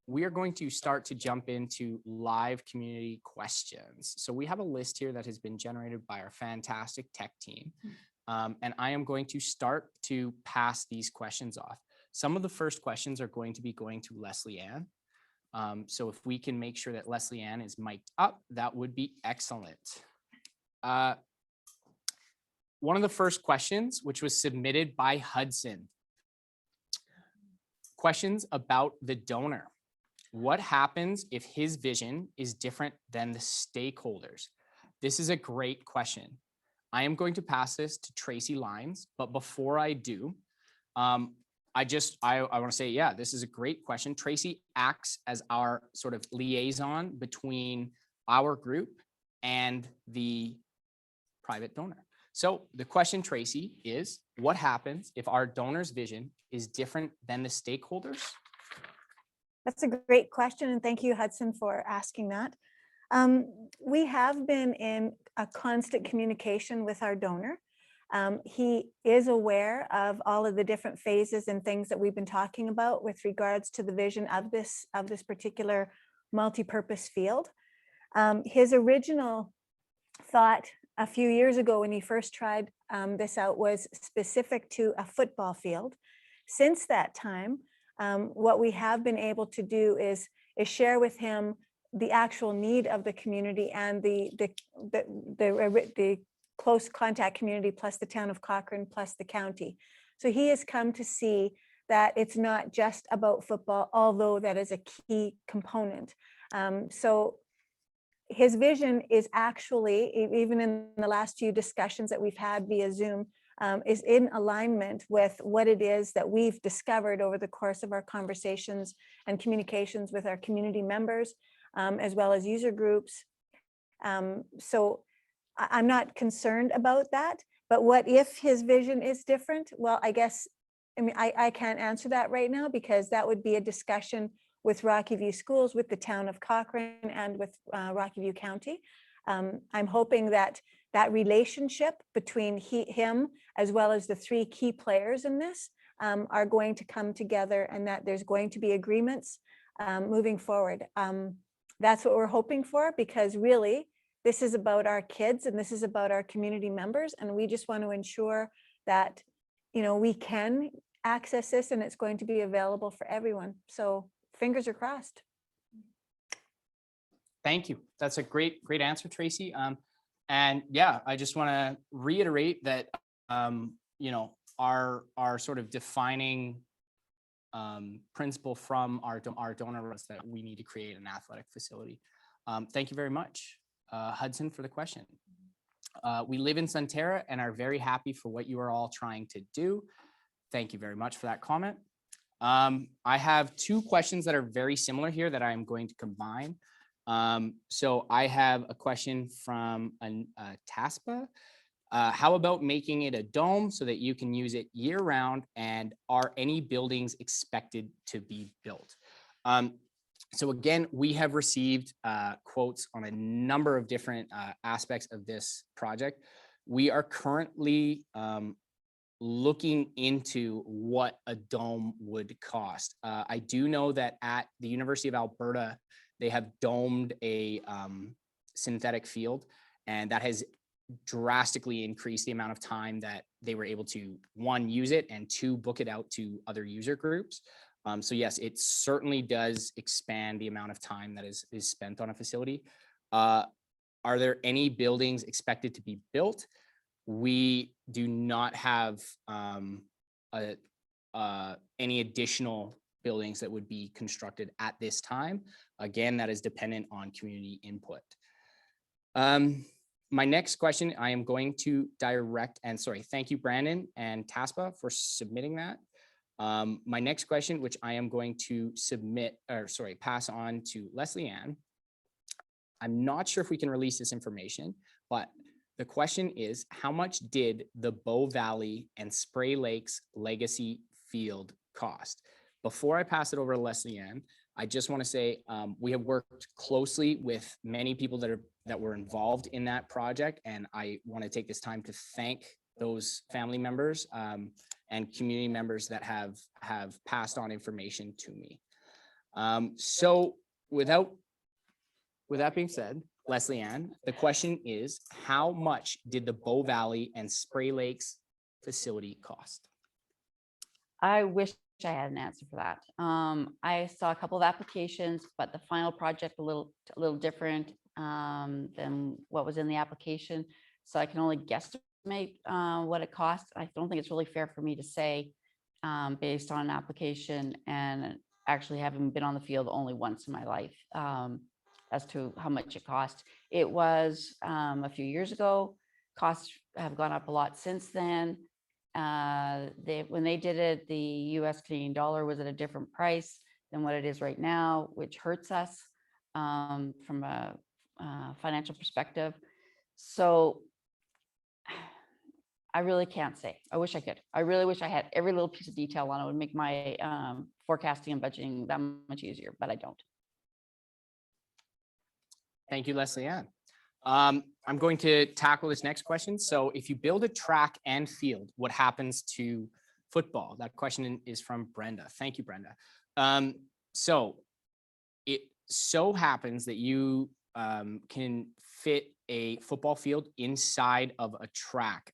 we are going to start to jump into live community questions. So we have a list here that has been generated by our fantastic tech team. And I am going to start to pass these questions off. Some of the first questions are going to be going to Leslie Ann. So if we can make sure that Leslie Ann is mic'd up, that would be excellent. One of the first questions, which was submitted by Hudson. Questions about the donor. What happens if his vision is different than the stakeholders? This is a great question. I am going to pass this to Tracy Lyons, but before I do, I want to say, yeah, this is a great question. Tracy acts as our sort of liaison between our group and the private donor. So the question, Tracy, is what happens if our donor's vision is different than the stakeholders? That's a great question, and thank you, Hudson, for asking that. We have been in a constant communication with our donor. He is aware of all of the different phases and things that we've been talking about with regards to the vision of this particular multi-purpose field. His original thought a few years ago when he first tried this out was specific to a football field. Since that time, what we have been able to do is share with him the actual need of the community and the close contact community, plus the town of Cochrane, plus the county. So he has come to see that it's not just about football, although that is a key component. So his vision is actually, even in the last few discussions that we've had via Zoom, is in alignment with what it is that we've discovered over the course of our conversations and communications with our community members, as well as user groups. So I'm not concerned about that, but what if his vision is different? Well, I guess, I can't answer that right now, because that would be a discussion with Rocky View Schools, with the town of Cochrane, and with Rocky View County. I'm hoping that that relationship between him, as well as the three key players in this, are going to come together, and that there's going to be agreements moving forward. That's what we're hoping for, because really, this is about our kids and this is about our community members. And we just want to ensure that, we can access this and it's going to be available for everyone. So fingers are crossed. Thank you. That's a great answer, Tracy. And yeah, I just want to reiterate that, you know, our sort of defining principle from our donor was that we need to create an athletic facility. Thank you very much, Hudson, for the question. We live in Sunterra and are very happy for what you are all trying to do. Thank you very much for that comment. I have two questions that are very similar here that I'm going to combine. So I have a question from TASPA. How about making it a dome so that you can use it year round? And are any buildings expected to be built? So again, we have received quotes on a number of different aspects of this project. We are currently looking into what a dome would cost. I do know that at the University of Alberta, they have domed a synthetic field, and that has drastically increased the amount of time that they were able to, one, use it, and two, book it out to other user groups. So yes, it certainly does expand the amount of time that is spent on a facility. Are there any buildings expected to be built? We do not have any additional buildings that would be constructed at this time. Again, that is dependent on community input. My next question, I am going to direct, and sorry, thank you, Brandon and TASPA, for submitting that. My next question, which I am going to pass on to Leslie Ann. I'm not sure if we can release this information, but the question is, how much did the Bow Valley and Spray Lakes Legacy Field cost? Before I pass it over to Leslie Ann, I just want to say we have worked closely with many people that were involved in that project, and I want to take this time to thank those family members and community members that have passed on information to me. So with that being said, Leslie Ann, the question is, how much did the Bow Valley and Spray Lakes facility cost? I wish I had an answer for that. I saw a couple of applications, but the final project a little different than what was in the application. So I can only guesstimate what it costs. I don't think it's really fair for me to say based on an application and actually having been on the field only once in my life as to how much it cost. It was a few years ago. Costs have gone up a lot since then. When they did it, the US Canadian dollar was at a different price than what it is right now, which hurts us from a financial perspective. So I really can't say. I wish I could. I really wish I had every little piece of detail on it. It would make my forecasting and budgeting that much easier, but I don't. Thank you, Leslie Ann. I'm going to tackle this next question. So if you build a track and field, what happens to football? That question is from Brenda. Thank you, Brenda. So it so happens that you can fit a football field inside of a track.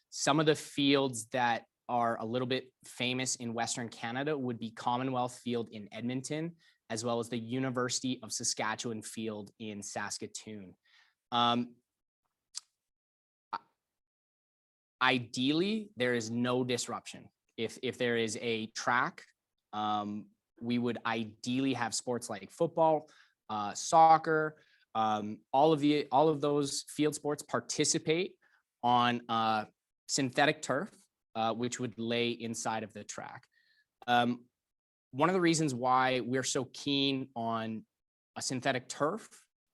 Some of the fields that are a little bit famous in Western Canada would be Commonwealth Field in Edmonton, as well as the University of Saskatchewan Field in Saskatoon. Ideally, there is no disruption. If there is a track, we would ideally have sports like football, soccer, all of those field sports participate on synthetic turf, which would lay inside of the track. One of the reasons why we're so keen on a synthetic turf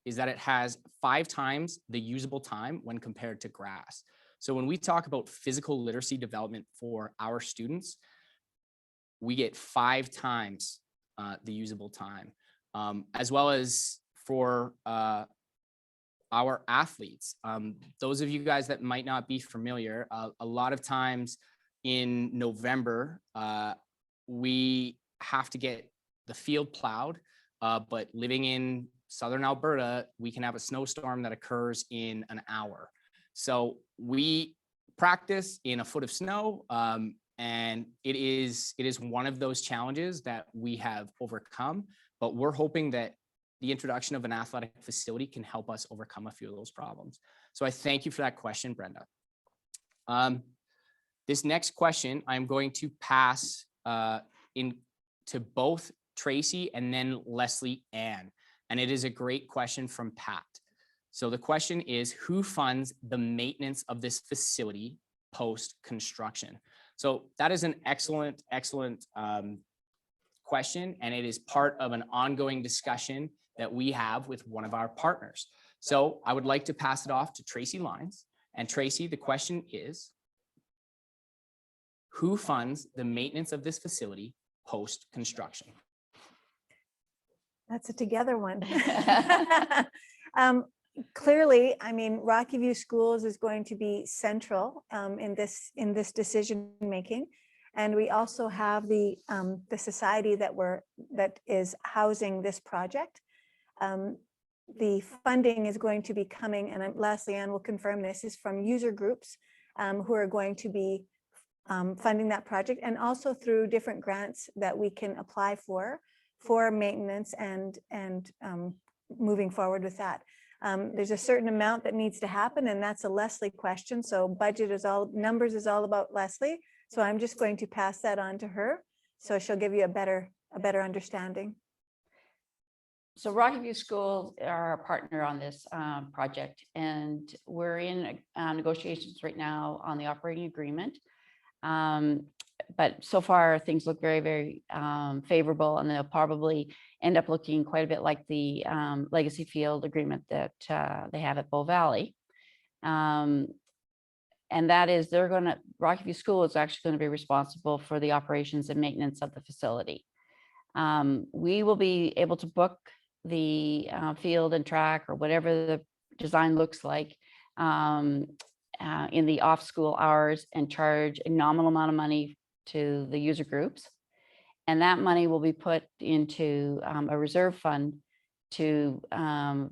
is that it has 5 times the usable time when compared to grass. So when we talk about physical literacy development for our students, we get 5 times the usable time, as well as for our athletes. Those of you guys that might not be familiar, a lot of times in November, we have to get the field plowed, but living in Southern Alberta, we can have a snowstorm that occurs in an hour. So we practice in a foot of snow, And it is one of those challenges that we have overcome, but we're hoping that the introduction of an athletic facility can help us overcome a few of those problems. So I thank you for that question, Brenda. This next question, I'm going to pass to both Tracy and then Leslie Ann. And it is a great question from Pat. So the question is, who funds the maintenance of this facility post-construction? So that is an excellent question, and it is part of an ongoing discussion that we have with one of our partners. So I would like to pass it off to Tracy Lyons. And Tracy, the question is, who funds the maintenance of this facility post-construction? That's a together one. Clearly, I mean, Rocky View Schools is going to be central in this decision making, and we also have the society that is housing this project. The funding is going to be coming, and Leslie Ann will confirm this, is from user groups who are going to be funding that project, and also through different grants that we can apply for maintenance and moving forward with that. There's a certain amount that needs to happen, and that's a Leslie question. So budget is all, numbers is all about Leslie. So I'm just going to pass that on to her, so she'll give you a better understanding. So Rocky View Schools are our partner on this project, and we're in negotiations right now on the operating agreement. But so far things look very, very favorable, and they'll probably end up looking quite a bit like the legacy field agreement that they have at Bow Valley. And that is, Rocky View School is actually going to be responsible for the operations and maintenance of the facility. We will be able to book the field and track, or whatever the design looks like, in the off-school hours, and charge a nominal amount of money to the user groups. And that money will be put into a reserve fund to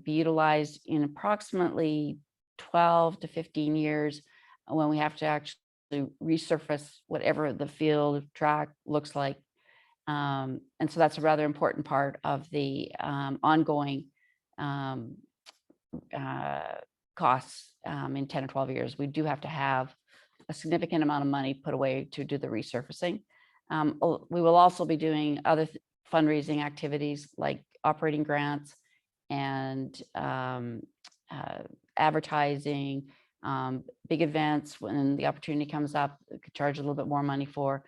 be utilized in approximately 12 to 15 years, when we have to actually resurface whatever the field track looks like. And so that's a rather important part of the ongoing costs in 10 or 12 years. We do have to have a significant amount of money put away to do the resurfacing. We will also be doing other fundraising activities like operating grants and advertising, big events when the opportunity comes up, we could charge a little bit more money for.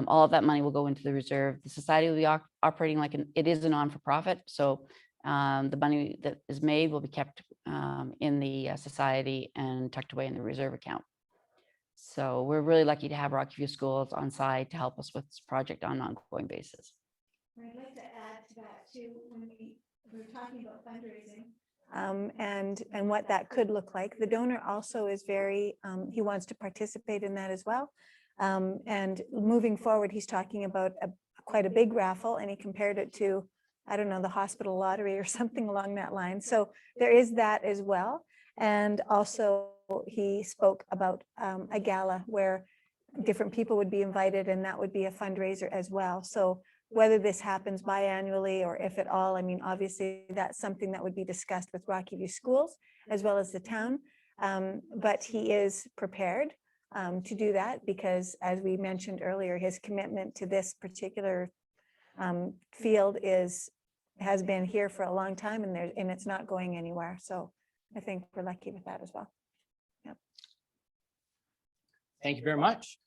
All of that money will go into the reserve. The society will be operating like it is a non-for-profit. So the money that is made will be kept in the society and tucked away in the reserve account. So we're really lucky to have Rocky View Schools on site to help us with this project on an ongoing basis. I'd like to add to that too, when we're talking about fundraising and what that could look like. The donor also is very, he wants to participate in that as well. And moving forward, he's talking about quite a big raffle, and he compared it to, I don't know, the hospital lottery or something along that line. So there is that as well. And also he spoke about a gala where different people would be invited, and that would be a fundraiser as well. So whether this happens biannually or if at all, I mean, obviously that's something that would be discussed with Rocky View Schools as well as the town. But he is prepared to do that, because as we mentioned earlier, his commitment to this particular field has been here for a long time, and it's not going anywhere. So I think we're lucky with that as well. Yep. Thank you very much.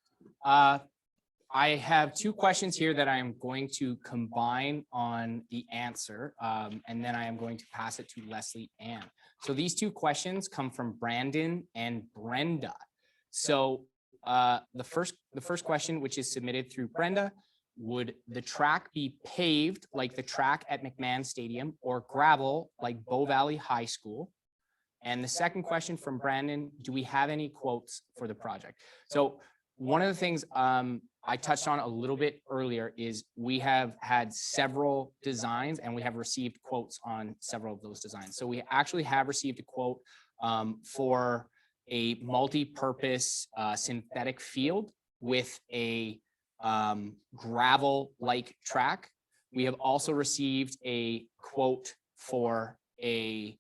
I have two questions here that I am going to combine on the answer, and then I am going to pass it to Leslie Ann. So these two questions come from Brandon and Brenda. So the first question, which is submitted through Brenda: would the track be paved like the track at McMahon Stadium, or gravel like Bow Valley High School? And the second question from Brandon: do we have any quotes for the project? So one of the things I touched on a little bit earlier is we have had several designs, and we have received quotes on several of those designs. So we actually have received a quote for a multi-purpose synthetic field with a gravel-like track. We have also received a quote for a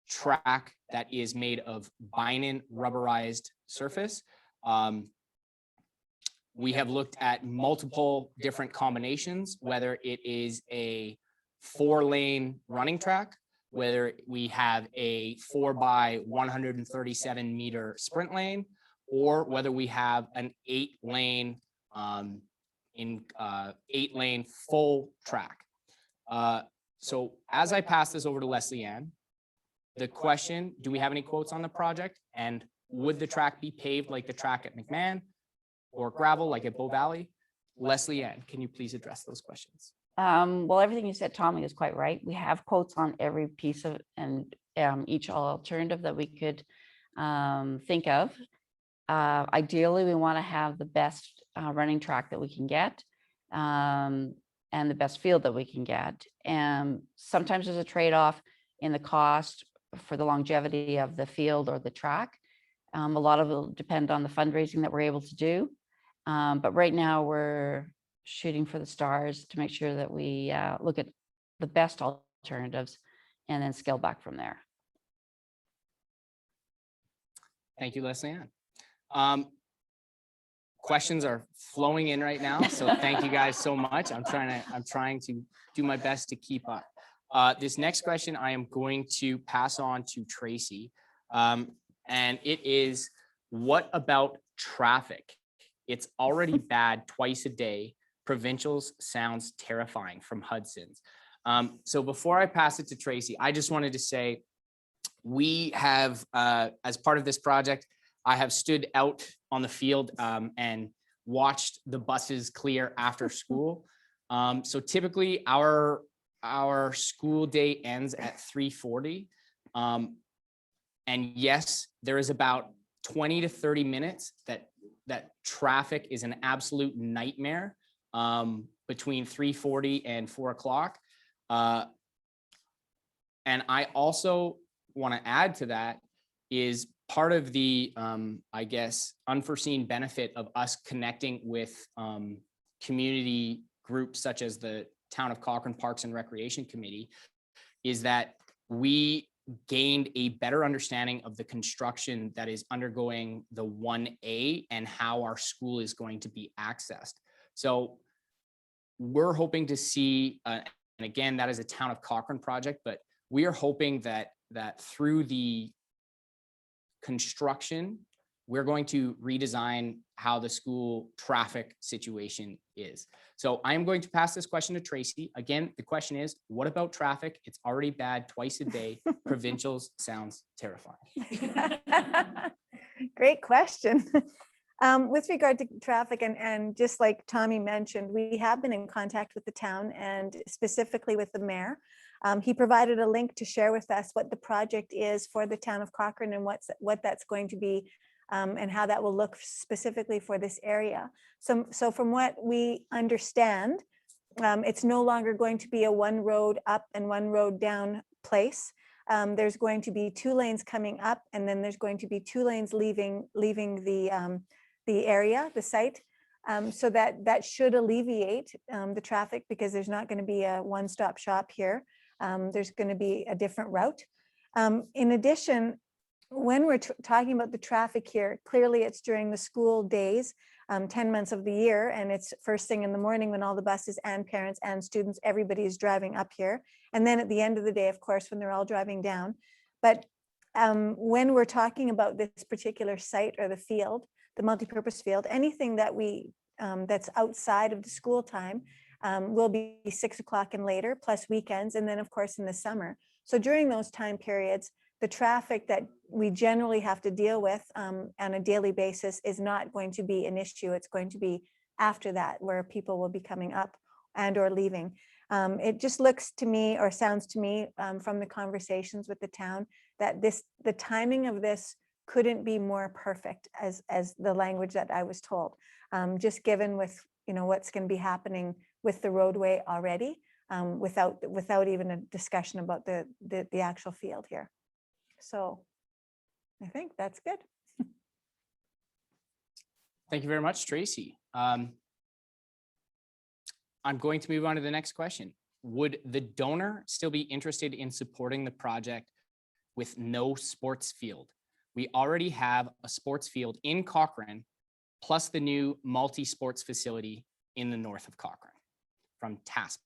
track that is made of Binin rubberized surface. We have looked at multiple different combinations, whether it is a 4-lane running track, whether we have a 4x137 meter sprint lane, or whether we have an 8-lane 8-lane full track. So as I pass this over to Leslie Ann, the question, do we have any quotes on the project? And would the track be paved like the track at McMahon or gravel like at Bow Valley? Leslie Ann, can you please address those questions? Well, everything you said, Tommy, is quite right. We have quotes on every piece of and each alternative that we could think of. Ideally, we want to have the best running track that we can get and the best field that we can get. And sometimes there's a trade-off in the cost for the longevity of the field or the track. A lot of it will depend on the fundraising that we're able to do. But right now we're shooting for the stars to make sure that we look at the best alternatives and then scale back from there. Thank you, Leslie Ann. Questions are flowing in right now, so thank you guys so much. I'm trying to do my best to keep up. This next question I am going to pass on to Tracy, and it is, what about traffic? It's already bad twice a day. Provincials sounds terrifying, from Hudson's. So before I pass it to Tracy, I just wanted to say, we have, as part of this project, I have stood out on the field and watched the buses clear after school. So typically our school day ends at 3:40. And yes, there is about 20 to 30 minutes that traffic is an absolute nightmare between 3:40 and 4 o'clock. And I also want to add to that is part of the, I guess, unforeseen benefit of us connecting with community groups such as the Town of Cochrane Parks and Recreation Committee is that we gained a better understanding of the construction that is undergoing the 1A and how our school is going to be accessed. So we're hoping to see, and again, that is a Town of Cochrane project, but we are hoping that through the construction, we're going to redesign how the school traffic situation is. So I am going to pass this question to Tracy. Again, the question is, what about traffic? It's already bad twice a day. Provincials sounds terrifying. Great question. With regard to traffic, and just like Tommy mentioned, we have been in contact with the town and specifically with the mayor. He provided a link to share with us what the project is for the town of Cochrane and what that's going to be and how that will look specifically for this area. So from what we understand, it's no longer going to be a one road up and one road down place. There's going to be 2 lanes coming up, and then there's going to be 2 lanes leaving the area, the site. So that should alleviate the traffic, because there's not going to be a one-stop shop here. There's going to be a different route. In addition, when we're talking about the traffic here, clearly it's during the school days, 10 months of the year, and it's first thing in the morning when all the buses and parents and students, everybody is driving up here. And then at the end of the day, of course, when they're all driving down. But when we're talking about this particular site or the field, the multipurpose field, anything that that's outside of the school time will be 6 o'clock and later, plus weekends, and then of course in the summer. So during those time periods, the traffic that we generally have to deal with on a daily basis is not going to be an issue. It's going to be after that where people will be coming up and or leaving. It just looks to me, or sounds to me from the conversations with the town, that the timing of this couldn't be more perfect as the language that I was told, just given with what's going to be happening with the roadway already, without even a discussion about the actual field here. So I think that's good. Thank you very much, Tracy. I'm going to move on to the next question. Would the donor still be interested in supporting the project with no sports field? We already have a sports field in Cochrane, plus the new multi-sports facility in the north of Cochrane from TASPA.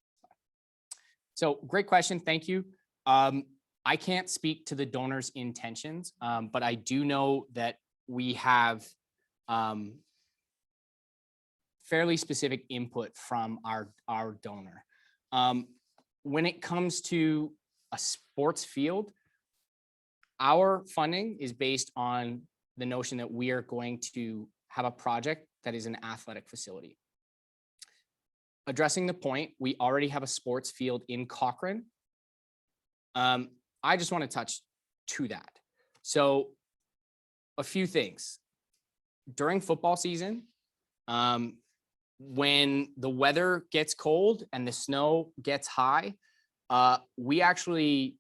So great question, thank you. I can't speak to the donor's intentions, but I do know that we have fairly specific input from our donor. When it comes to a sports field, our funding is based on the notion that we are going to have a project that is an athletic facility. Addressing the point, we already have a sports field in Cochrane. I just want to touch to that. So a few things. During football season, when the weather gets cold and the snow gets high, we actually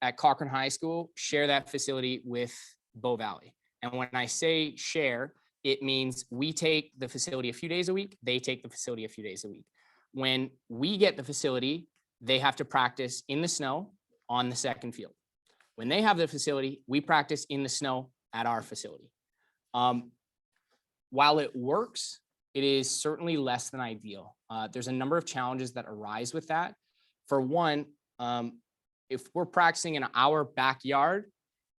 at Cochrane High School share that facility with Bow Valley. And when I say share, it means we take the facility a few days a week, they take the facility a few days a week. When we get the facility, they have to practice in the snow on the second field. When they have the facility, we practice in the snow at our facility. While it works, it is certainly less than ideal. There's a number of challenges that arise with that. For one, if we're practicing in our backyard,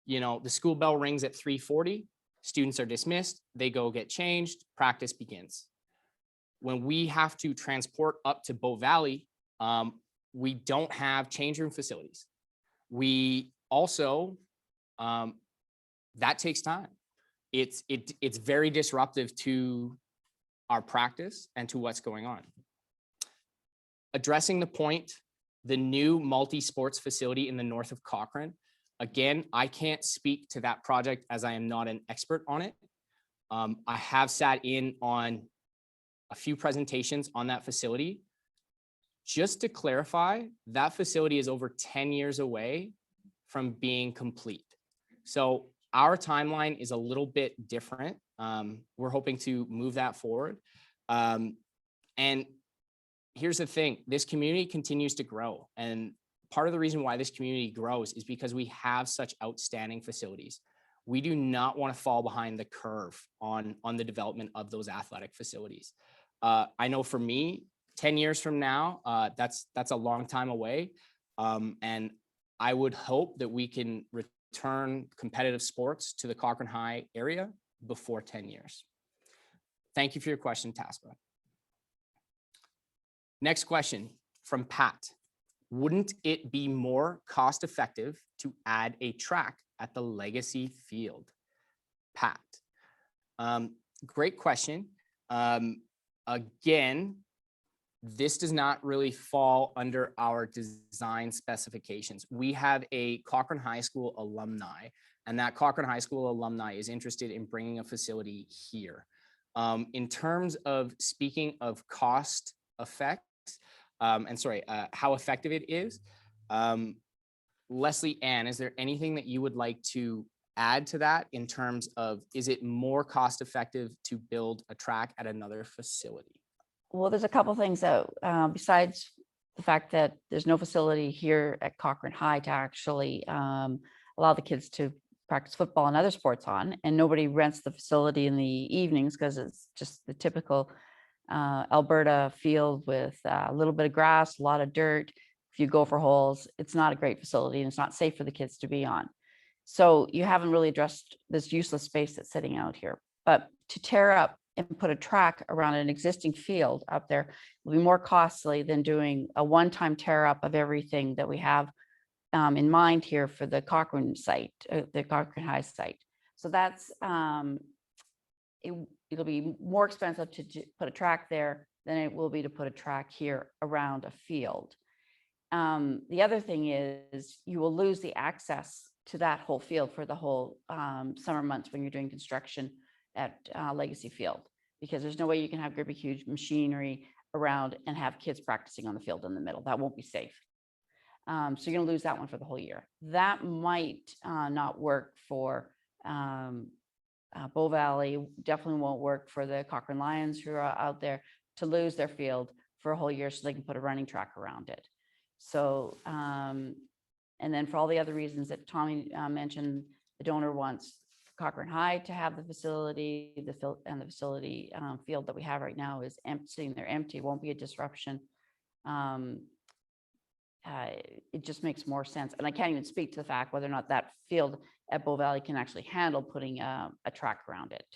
the school bell rings at 3:40, students are dismissed, they go get changed, practice begins. When we have to transport up to Bow Valley, we don't have change room facilities. We also, that takes time. It's very disruptive to our practice and to what's going on. Addressing the point, the new multi-sports facility in the north of Cochrane, again, I can't speak to that project as I am not an expert on it. I have sat in on a few presentations on that facility. Just to clarify, that facility is over 10 years away from being complete. So our timeline is a little bit different. We're hoping to move that forward. And here's the thing, this community continues to grow. And part of the reason why this community grows is because we have such outstanding facilities. We do not want to fall behind the curve on the development of those athletic facilities. I know for me, 10 years from now, that's a long time away. And I would hope that we can return competitive sports to the Cochrane High area before 10 years. Thank you for your question, TASPA. Next question from Pat. Wouldn't it be more cost effective to add a track at the Legacy Field? Pat. Great question. Again, this does not really fall under our design specifications. We have a Cochrane High School alumni, and that Cochrane High School alumni is interested in bringing a facility here. In terms of speaking of cost effects, how effective it is, Leslie Ann, is there anything that you would like to add to that in terms of, is it more cost effective to build a track at another facility? Well, there's a couple things that, besides the fact that there's no facility here at Cochrane High to actually allow the kids to practice football and other sports on, and nobody rents the facility in the evenings because it's just the typical Alberta field with a little bit of grass, a lot of dirt. If you go for holes, it's not a great facility and it's not safe for the kids to be on. So you haven't really addressed this useless space that's sitting out here. But to tear up and put a track around an existing field up there will be more costly than doing a one-time tear up of everything that we have in mind here for the Cochrane site, the Cochrane High site. So that's, it'll be more expensive to put a track there than it will be to put a track here around a field. The other thing is you will lose the access to that whole field for the whole summer months when you're doing construction at Legacy Field, because there's no way you can have great big huge machinery around and have kids practicing on the field in the middle. That won't be safe. So you're gonna lose that one for the whole year. That might not work for Bow Valley definitely won't work for the Cochrane Lions who are out there to lose their field for a whole year so they can put a running track around it. So, and then for all the other reasons that Tommy mentioned, the donor wants Cochrane High to have the facility, the facility field that we have right now is empty, sitting there empty, won't be a disruption. It just makes more sense. And I can't even speak to the fact whether or not that field at Bow Valley can actually handle putting a track around it.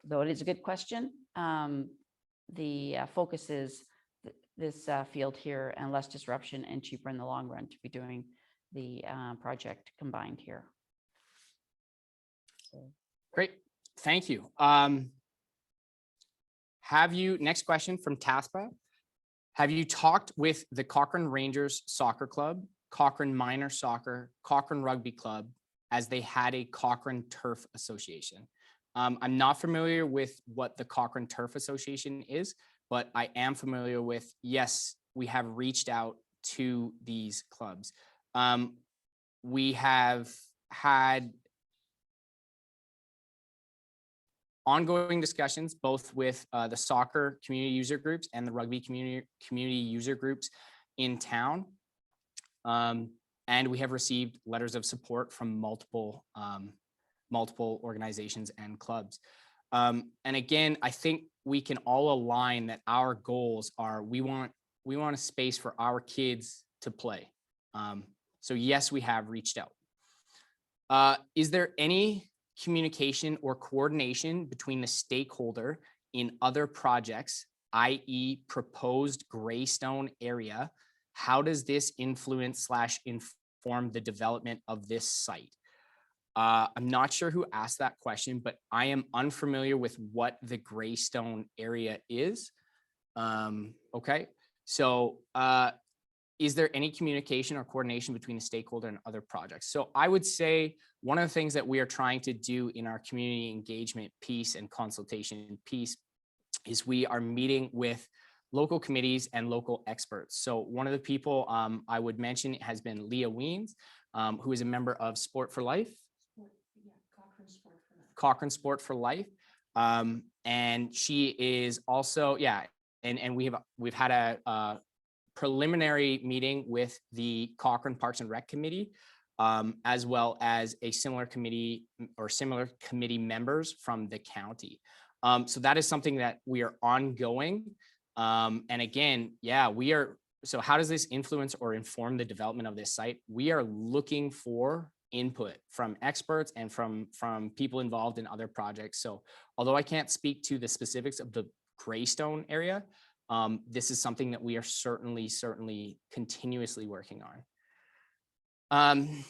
Though it is a good question, the focus is this field here and less disruption and cheaper in the long run to be doing the project combined here. Great, thank you. Next question from Taspa. Have you talked with the Cochrane Rangers Soccer Club, Cochrane Minor Soccer, Cochrane Rugby Club, as they had a Cochrane Turf Association? I'm not familiar with what the Cochrane Turf Association is, but I am familiar with, yes, we have reached out to these clubs. We have had ongoing discussions both with the soccer community user groups and the rugby community user groups in town. And we have received letters of support from multiple organizations and clubs. And again, I think we can all align that our goals are we want a space for our kids to play. So yes, we have reached out. Is there any communication or coordination between the stakeholder in other projects, i.e. proposed Greystone area? How does this influence / inform the development of this site? I'm not sure who asked that question, but I am unfamiliar with what the Greystone area is. Okay, so is there any communication or coordination between the stakeholder and other projects? So I would say one of the things that we are trying to do in our community engagement piece and consultation piece is we are meeting with local committees and local experts. So one of the people I would mention has been Leah Weens, who is a member of Sport for Life. Cochrane Sport for Life. And she is also, and we've had a preliminary meeting with the Cochrane Parks and Rec Committee, as well as a similar committee or similar committee members from the county. So that is something that we are ongoing. And again, so how does this influence or inform the development of this site? We are looking for input from experts and from people involved in other projects. So although I can't speak to the specifics of the Greystone area, this is something that we are certainly continuously working on.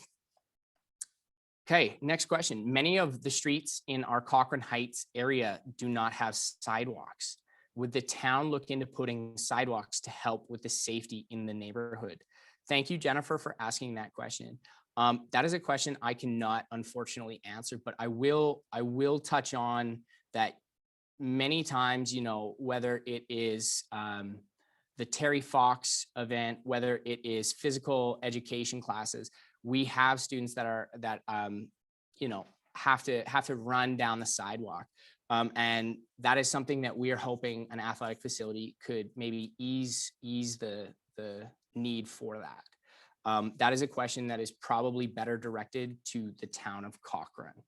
Okay, next question. Many of the streets in our Cochrane Heights area do not have sidewalks. Would the town look into putting sidewalks to help with the safety in the neighborhood? Thank you, Jennifer, for asking that question. That is a question I cannot unfortunately answer, but I will touch on that. Many times, whether it is the Terry Fox event, whether it is physical education classes, we have students that have to run down the sidewalk. And that is something that we are hoping an athletic facility could maybe ease the need for that. That is a question that is probably better directed to the town of Cochrane.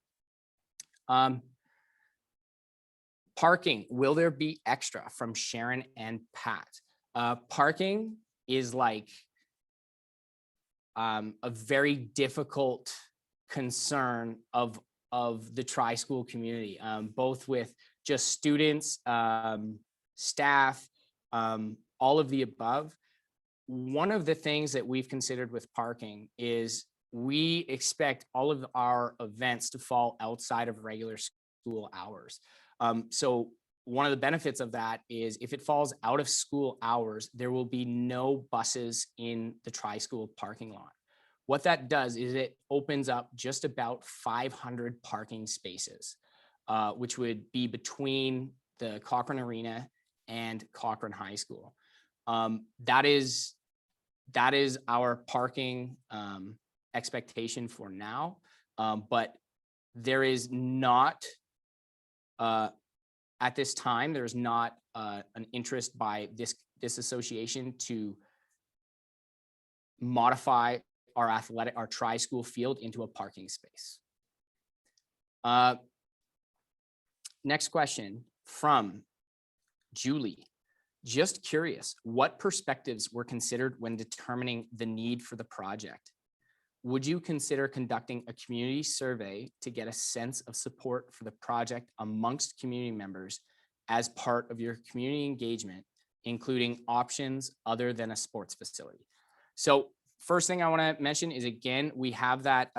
Parking, will there be extra, from Sharon and Pat? Parking is like a very difficult concern of the tri-school community, both with just students, staff, all of the above. One of the things that we've considered with parking is we expect all of our events to fall outside of regular school hours. So one of the benefits of that is if it falls out of school hours, there will be no buses in the tri-school parking lot. What that does is it opens up just about 500 parking spaces, which would be between the Cochrane Arena and Cochrane High School. That is our parking expectation for now. But there is not, at this time, there's not an interest by this association to modify our tri-school field into a parking space. Next question from Julie. Just curious, what perspectives were considered when determining the need for the project? Would you consider conducting a community survey to get a sense of support for the project amongst community members as part of your community engagement, including options other than a sports facility? So first thing I want to mention is, again, we have that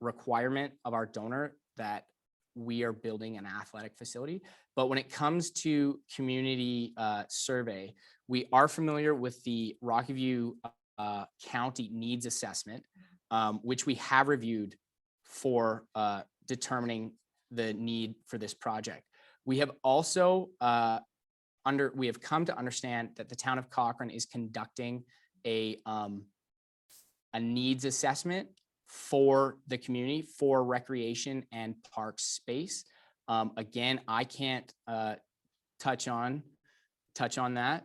requirement of our donor that we are building an athletic facility. But when it comes to community survey, we are familiar with the Rocky View County Needs Assessment, which we have reviewed for determining the need for this project. We have also we have come to understand that the town of Cochrane is conducting a needs assessment for the community for recreation and park space. Again, I can't touch on that,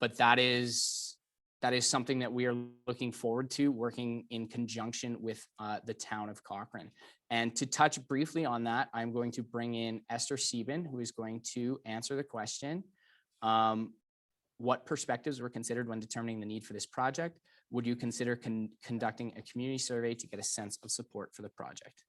but that is something that we are looking forward to working in conjunction with the town of Cochrane. And to touch briefly on that, I'm going to bring in Esther Sieben, who is going to answer the question. What perspectives were considered when determining the need for this project? Would you consider conducting a community survey to get a sense of support for the project?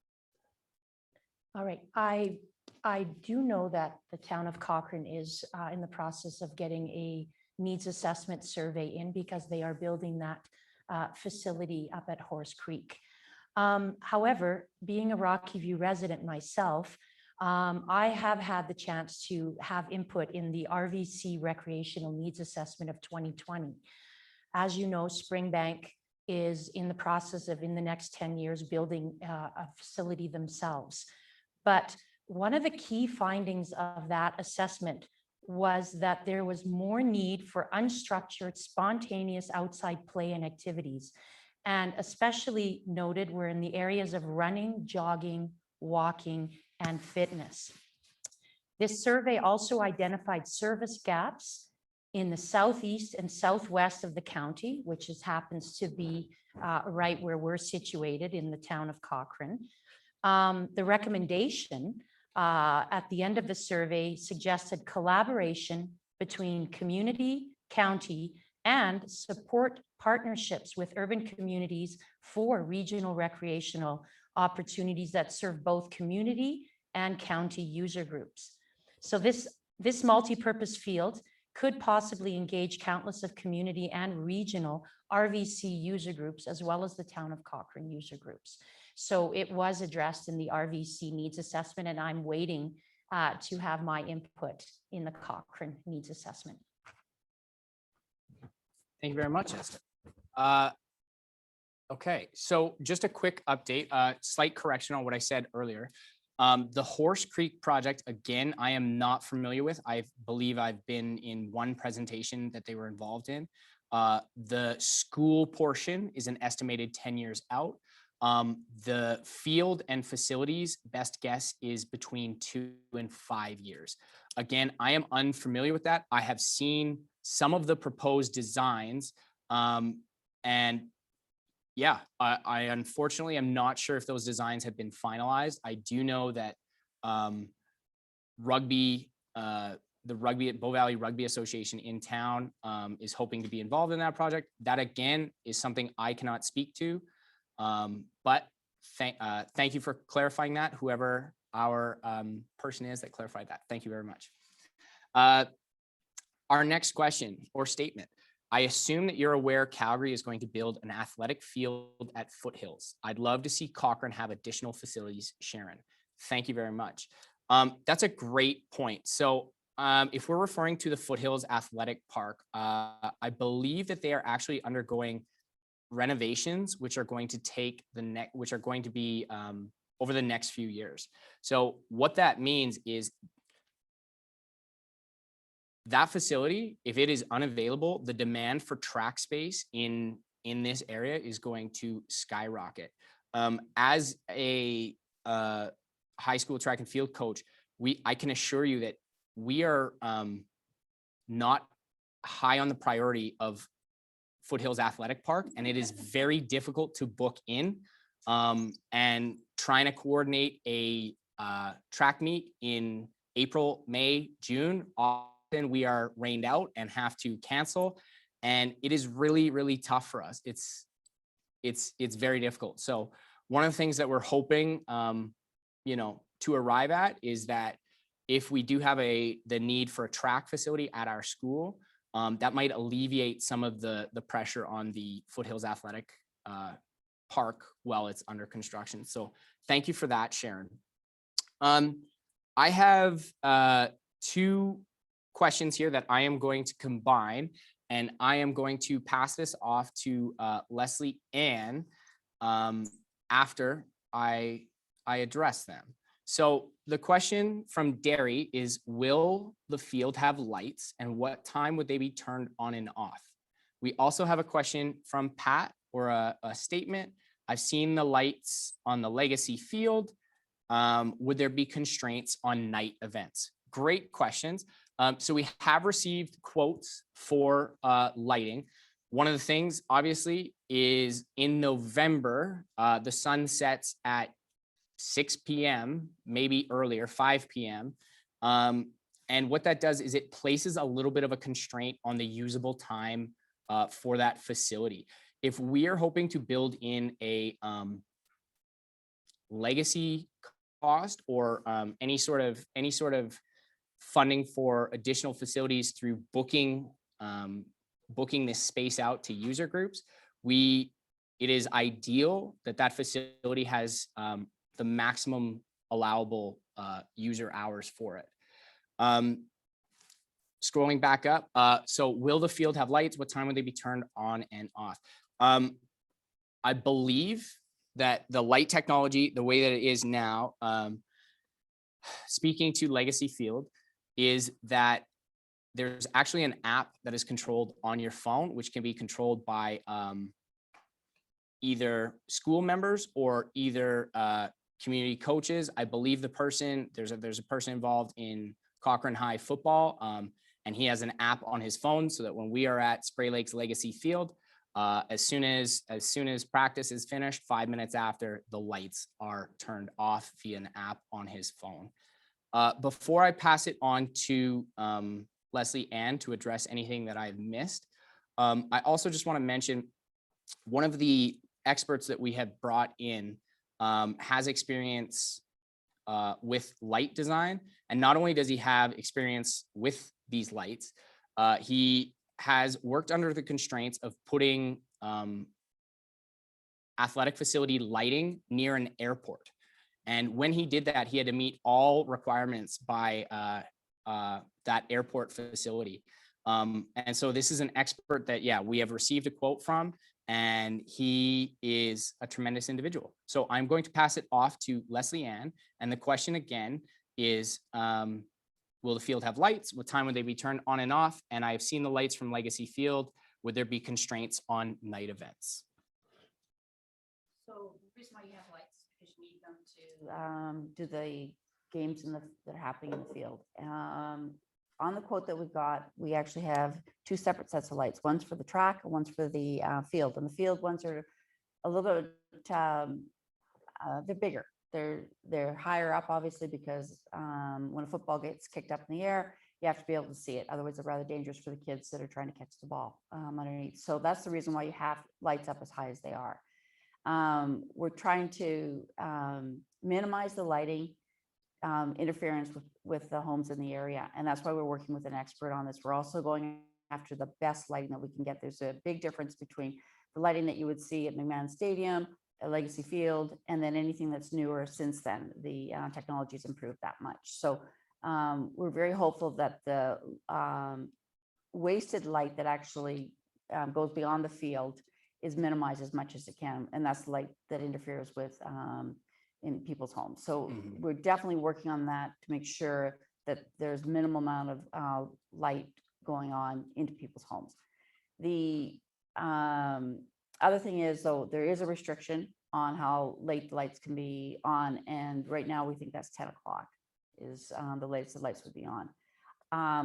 All right, I do know that the town of Cochrane is in the process of getting a needs assessment survey in because they are building that facility up at Horse Creek. However, being a Rocky View resident myself, I have had the chance to have input in the RVC Recreational Needs Assessment of 2020. As you know, Springbank is in the process of, in the next 10 years, building a facility themselves. But one of the key findings of that assessment was that there was more need for unstructured, spontaneous outside play and activities. And especially noted were in the areas of running, jogging, walking, and fitness. This survey also identified service gaps in the southeast and southwest of the county, which happens to be right where we're situated in the town of Cochrane. The recommendation at the end of the survey suggested collaboration between community, county, and support partnerships with urban communities for regional recreational opportunities that serve both community and county user groups. So this multi-purpose field could possibly engage countless of community and regional RVC user groups, as well as the town of Cochrane user groups. So it was addressed in the RVC needs assessment, and I'm waiting to have my input in the Cochrane needs assessment. Thank you very much, Esther. Okay, so just a quick update, slight correction on what I said earlier. The Horse Creek project, again, I am not familiar with. I believe I've been in one presentation that they were involved in. The school portion is an estimated 10 years out. The field and facilities, best guess is between 2 and 5 years. Again, I am unfamiliar with that. I have seen some of the proposed designs, and yeah, I unfortunately am not sure if those designs have been finalized. I do know that rugby, the Bow Valley Rugby Association in town is hoping to be involved in that project. That again is something I cannot speak to, but thank you for clarifying that, whoever our person is that clarified that. Thank you very much. Our next question or statement. I assume that you're aware Calgary is going to build an athletic field at Foothills. I'd love to see Cochrane have additional facilities, Sharon. Thank you very much. That's a great point. So if we're referring to the Foothills Athletic Park, I believe that they are actually undergoing renovations, which are going to take which are going to be over the next few years. So what that means is that facility, if it is unavailable, the demand for track space in in this area is going to skyrocket. As a high school track and field coach, I can assure you that we are not high on the priority of Foothills Athletic Park, and it is very difficult to book in. And trying to coordinate a track meet in April, May, June, often we are rained out and have to cancel. And it is really, really tough for us. It's very difficult. So one of the things that we're hoping, to arrive at is that if we do have the need for a track facility at our school, that might alleviate some of the pressure on the Foothills Athletic Park while it's under construction. So thank you for that, Sharon. I have 2 questions here that I am going to combine, and I am going to pass this off to Leslie Ann after I address them. So the question from Derry is, will the field have lights, and what time would they be turned on and off? We also have a question from Pat, or a statement. I've seen the lights on the Legacy Field. Would there be constraints on night events? Great questions. So we have received quotes for lighting. One of the things, obviously, is in November, the sun sets at 6 p.m., maybe earlier, 5 p.m. And what that does is it places a little bit of a constraint on the usable time for that facility. If we are hoping to build in a legacy cost or any sort of funding for additional facilities through booking this space out to user groups, it is ideal that facility has the maximum allowable user hours for it. Scrolling back up, so will the field have lights? What time would they be turned on and off? I believe that the light technology, the way that it is now, speaking to Legacy Field, is that there's actually an app that is controlled on your phone, which can be controlled by either school members or either community coaches. I believe there's a person involved in Cochrane High football, and he has an app on his phone so that when we are at Spray Lakes Legacy Field, as soon as practice is finished, 5 minutes after, the lights are turned off via an app on his phone. Before I pass it on to Leslie Ann to address anything that I've missed, I also just want to mention one of the experts that we have brought in has experience with light design. And not only does he have experience with these lights, he has worked under the constraints of putting athletic facility lighting near an airport. And when he did that, he had to meet all requirements by that airport facility. And so this is an expert that, we have received a quote from, and he is a tremendous individual. So I'm going to pass it off to Leslie Ann. And the question again is, will the field have lights? What time would they be turned on and off? And I've seen the lights from Legacy Field. Would there be constraints on night events? So the reason why you have lights is because you need them to do the games that are happening in the field. On the quote that we've got, we actually have 2 separate sets of lights. One's for the track and one's for the field. And the field ones are a little bit, they're bigger. They're higher up, obviously, because when a football gets kicked up in the air, you have to be able to see it. Otherwise, they're rather dangerous for the kids that are trying to catch the ball underneath. So that's the reason why you have lights up as high as they are. We're trying to minimize the lighting interference with the homes in the area. And that's why we're working with an expert on this. We're also going after the best lighting that we can get. There's a big difference between the lighting that you would see at McMahon Stadium, at Legacy Field, and then anything that's newer since then. The technology has improved that much. So we're very hopeful that the wasted light that actually goes beyond the field is minimized as much as it can. And that's the light that interferes with in people's homes. So we're definitely working on that to make sure that there's minimal amount of light going on into people's homes. The Other thing is, though, there is a restriction on how late the lights can be on, and right now we think that's 10 o'clock is the latest the lights would be on.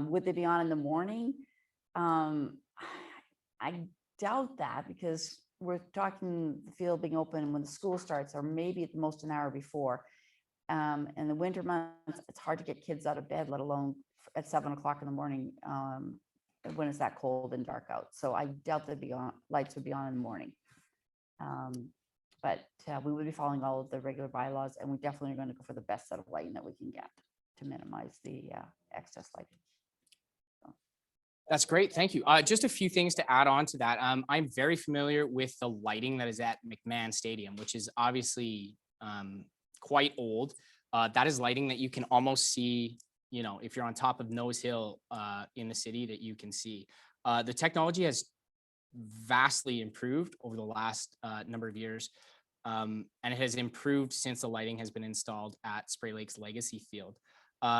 Would they be on in the morning? I doubt that, because we're talking the field being open when the school starts, or maybe at the most an hour before. In the winter months, it's hard to get kids out of bed, let alone at 7 o'clock in the morning, when it's that cold and dark out. So I doubt lights would be on in the morning. But we would be following all of the regular bylaws, and we definitely are going to go for the best set of lighting that we can get to minimize the excess lighting. That's great. Thank you. Just a few things to add on to that. I'm very familiar with the lighting that is at McMahon Stadium, which is obviously quite old. That is lighting that you can almost see, if you're on top of Nose Hill in the city, that you can see. The technology has vastly improved over the last number of years. And it has improved since the lighting has been installed at Spray Lake's Legacy Field.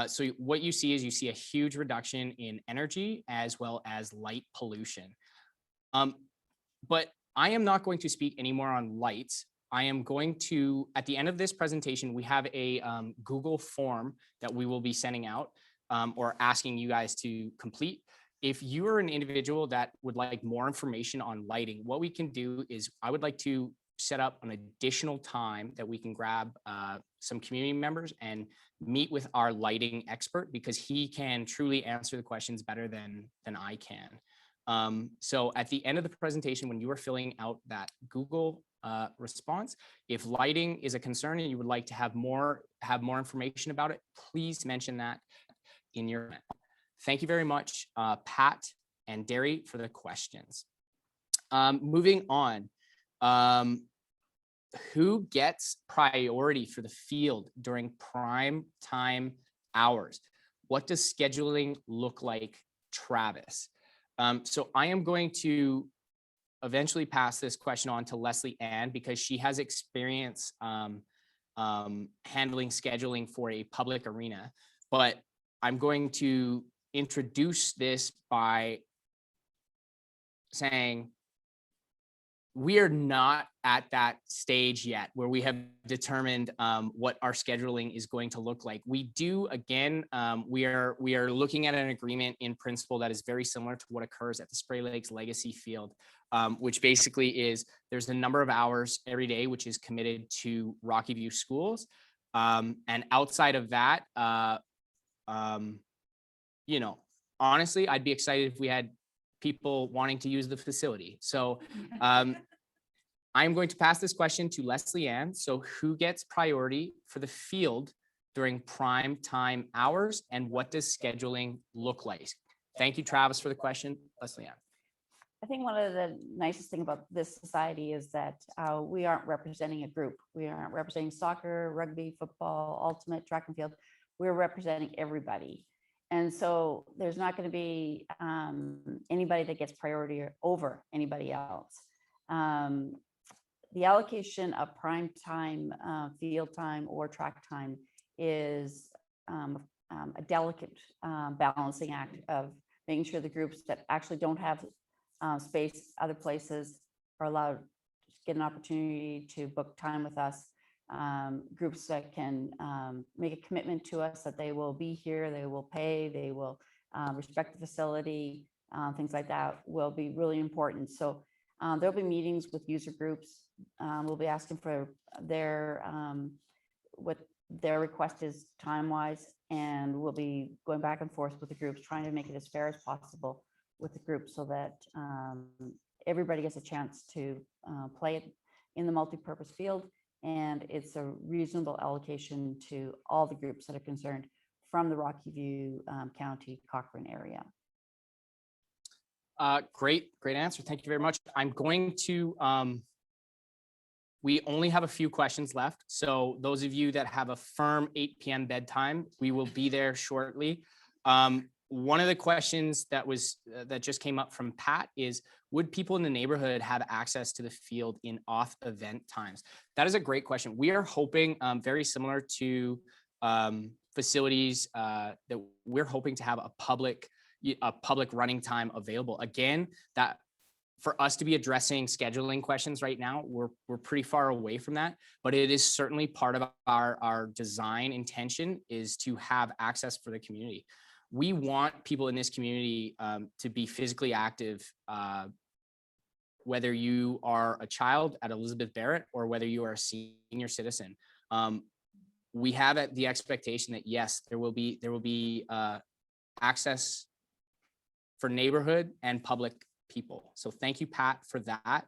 So what you see is a huge reduction in energy as well as light pollution. But I am not going to speak anymore on lights. I am going to, at the end of this presentation, we have a Google form that we will be sending out or asking you guys to complete. If you are an individual that would like more information on lighting, what we can do is I would like to set up an additional time that we can grab some community members and meet with our lighting expert, because he can truly answer the questions better than I can. So at the end of the presentation, when you are filling out that Google response, if lighting is a concern and you would like to have more information about it, please mention that in your email. Thank you very much, Pat and Derry, for the questions. Moving on. Who gets priority for the field during prime time hours? What does scheduling look like, Travis? So I am going to eventually pass this question on to Leslie Ann, because she has experience handling scheduling for a public arena. But I'm going to introduce this by saying, we are not at that stage yet where we have determined what our scheduling is going to look like. We do, again, we are looking at an agreement in principle that is very similar to what occurs at the Spray Lakes Legacy Field, which basically is there's a number of hours every day which is committed to Rocky View schools. And outside of that, honestly, I'd be excited if we had people wanting to use the facility. So I'm going to pass this question to Leslie Ann. So who gets priority for the field during prime time hours, and what does scheduling look like? Thank you, Travis, for the question. Leslie Ann. I think one of the nicest thing about this society is that we aren't representing a group. We aren't representing soccer, rugby, football, ultimate, track and field. We're representing everybody. And so there's not going to be anybody that gets priority over anybody else. The allocation of prime time, field time, or track time is a delicate balancing act of making sure the groups that actually don't have space other places are allowed to get an opportunity to book time with us. Groups that can make a commitment to us that they will be here, they will pay, they will respect the facility, things like that will be really important. So there'll be meetings with user groups. We'll be asking for what their request is time-wise, and we'll be going back and forth with the groups, trying to make it as fair as possible with the group so that everybody gets a chance to play it in the multi-purpose field. And it's a reasonable allocation to all the groups that are concerned from the Rocky View County Cochrane area. Great answer. Thank you very much. I'm going to, we only have a few questions left. So those of you that have a firm 8 p.m. bedtime, we will be there shortly. One of the questions that just came up from Pat is, would people in the neighborhood have access to the field in off event times? That is a great question. We are hoping very similar to facilities that we're hoping to have a public running time available. Again, that for us to be addressing scheduling questions right now, we're pretty far away from that, but it is certainly part of our design intention is to have access for the community. We want people in this community to be physically active, whether you are a child at Elizabeth Barrett or whether you are a senior citizen. We have the expectation that yes, there will be access for neighborhood and public people. So thank you, Pat, for that.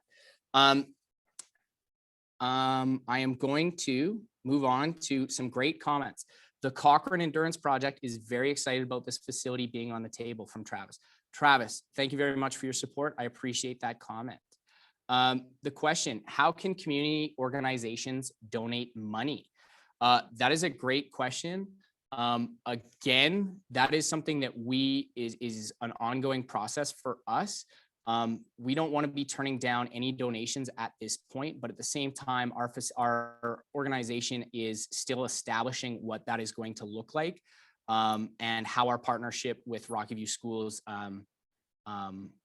I am going to move on to some great comments. The Cochrane Endurance Project is very excited about this facility being on the table from Travis. Travis, thank you very much for your support. I appreciate that comment. The question, how can community organizations donate money? That is a great question. Again, that is something that is an ongoing process for us. We don't want to be turning down any donations at this point, but at the same time, our organization is still establishing what that is going to look like, and how our partnership with Rocky View Schools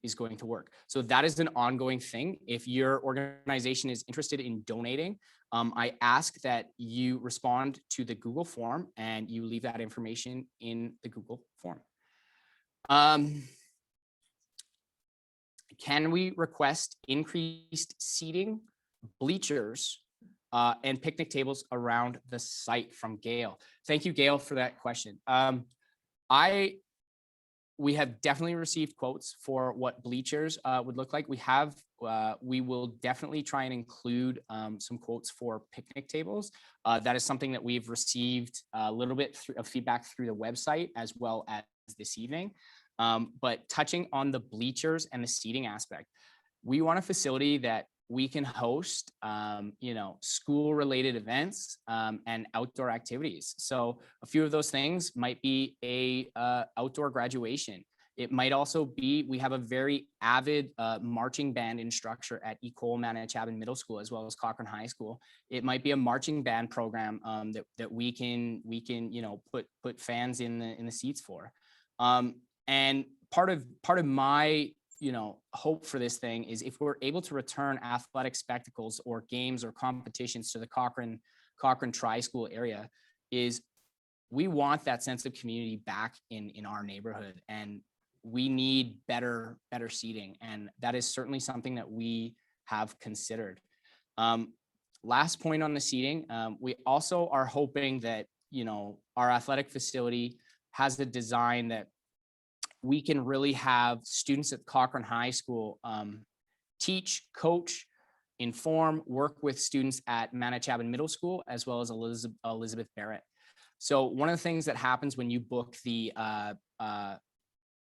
is going to work. So that is an ongoing thing. If your organization is interested in donating, I ask that you respond to the Google form and you leave that information in the Google form. Can we request increased seating, bleachers, and picnic tables around the site from Gail? Thank you, Gail, for that question. We have definitely received quotes for what bleachers would look like. We will definitely try and include some quotes for picnic tables. That is something that we've received a little bit of feedback through the website as well as this evening. But touching on the bleachers and the seating aspect, we want a facility that we can host, school-related events and outdoor activities. So a few of those things might be a outdoor graduation. It might also be, we have a very avid marching band instructor at Ecole Manitoba Middle School as well as Cochrane High School. It might be a marching band program that we can put fans in the seats for. And part of my hope for this thing is if we're able to return athletic spectacles or games or competitions to the Cochrane Tri-School area, is we want that sense of community back in our neighborhood, and we need better seating, and that is certainly something that we have considered. Last point on the seating, we also are hoping that our athletic facility has the design that we can really have students at Cochrane High School teach, coach, inform, work with students at Manitoba Middle School, as well as Elizabeth Barrett. So one of the things that happens when you book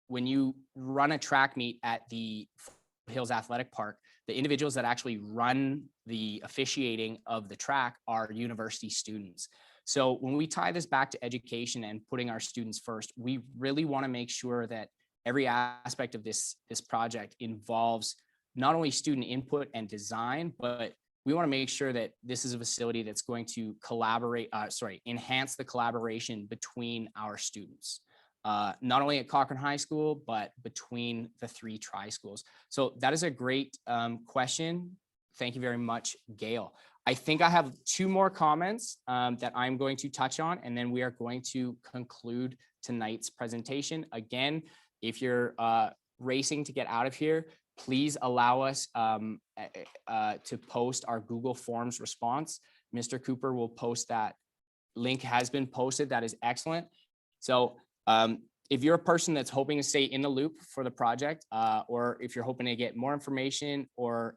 when you run a track meet at the Hills Athletic Park, the individuals that actually run the officiating of the track are university students. So when we tie this back to education and putting our students first, we really want to make sure that every aspect of this project involves not only student input and design, but we want to make sure that this is a facility that's going to enhance the collaboration between our students, not only at Cochrane High School, but between the 3 tri-schools. So that is a great question. Thank you very much, Gail. I think I have 2 more comments that I'm going to touch on, and then we are going to conclude tonight's presentation. Again, if you're racing to get out of here, please allow us to post our Google Forms response. Mr. Cooper will post that. Link has been posted. That is excellent. So if you're a person that's hoping to stay in the loop for the project, or if you're hoping to get more information or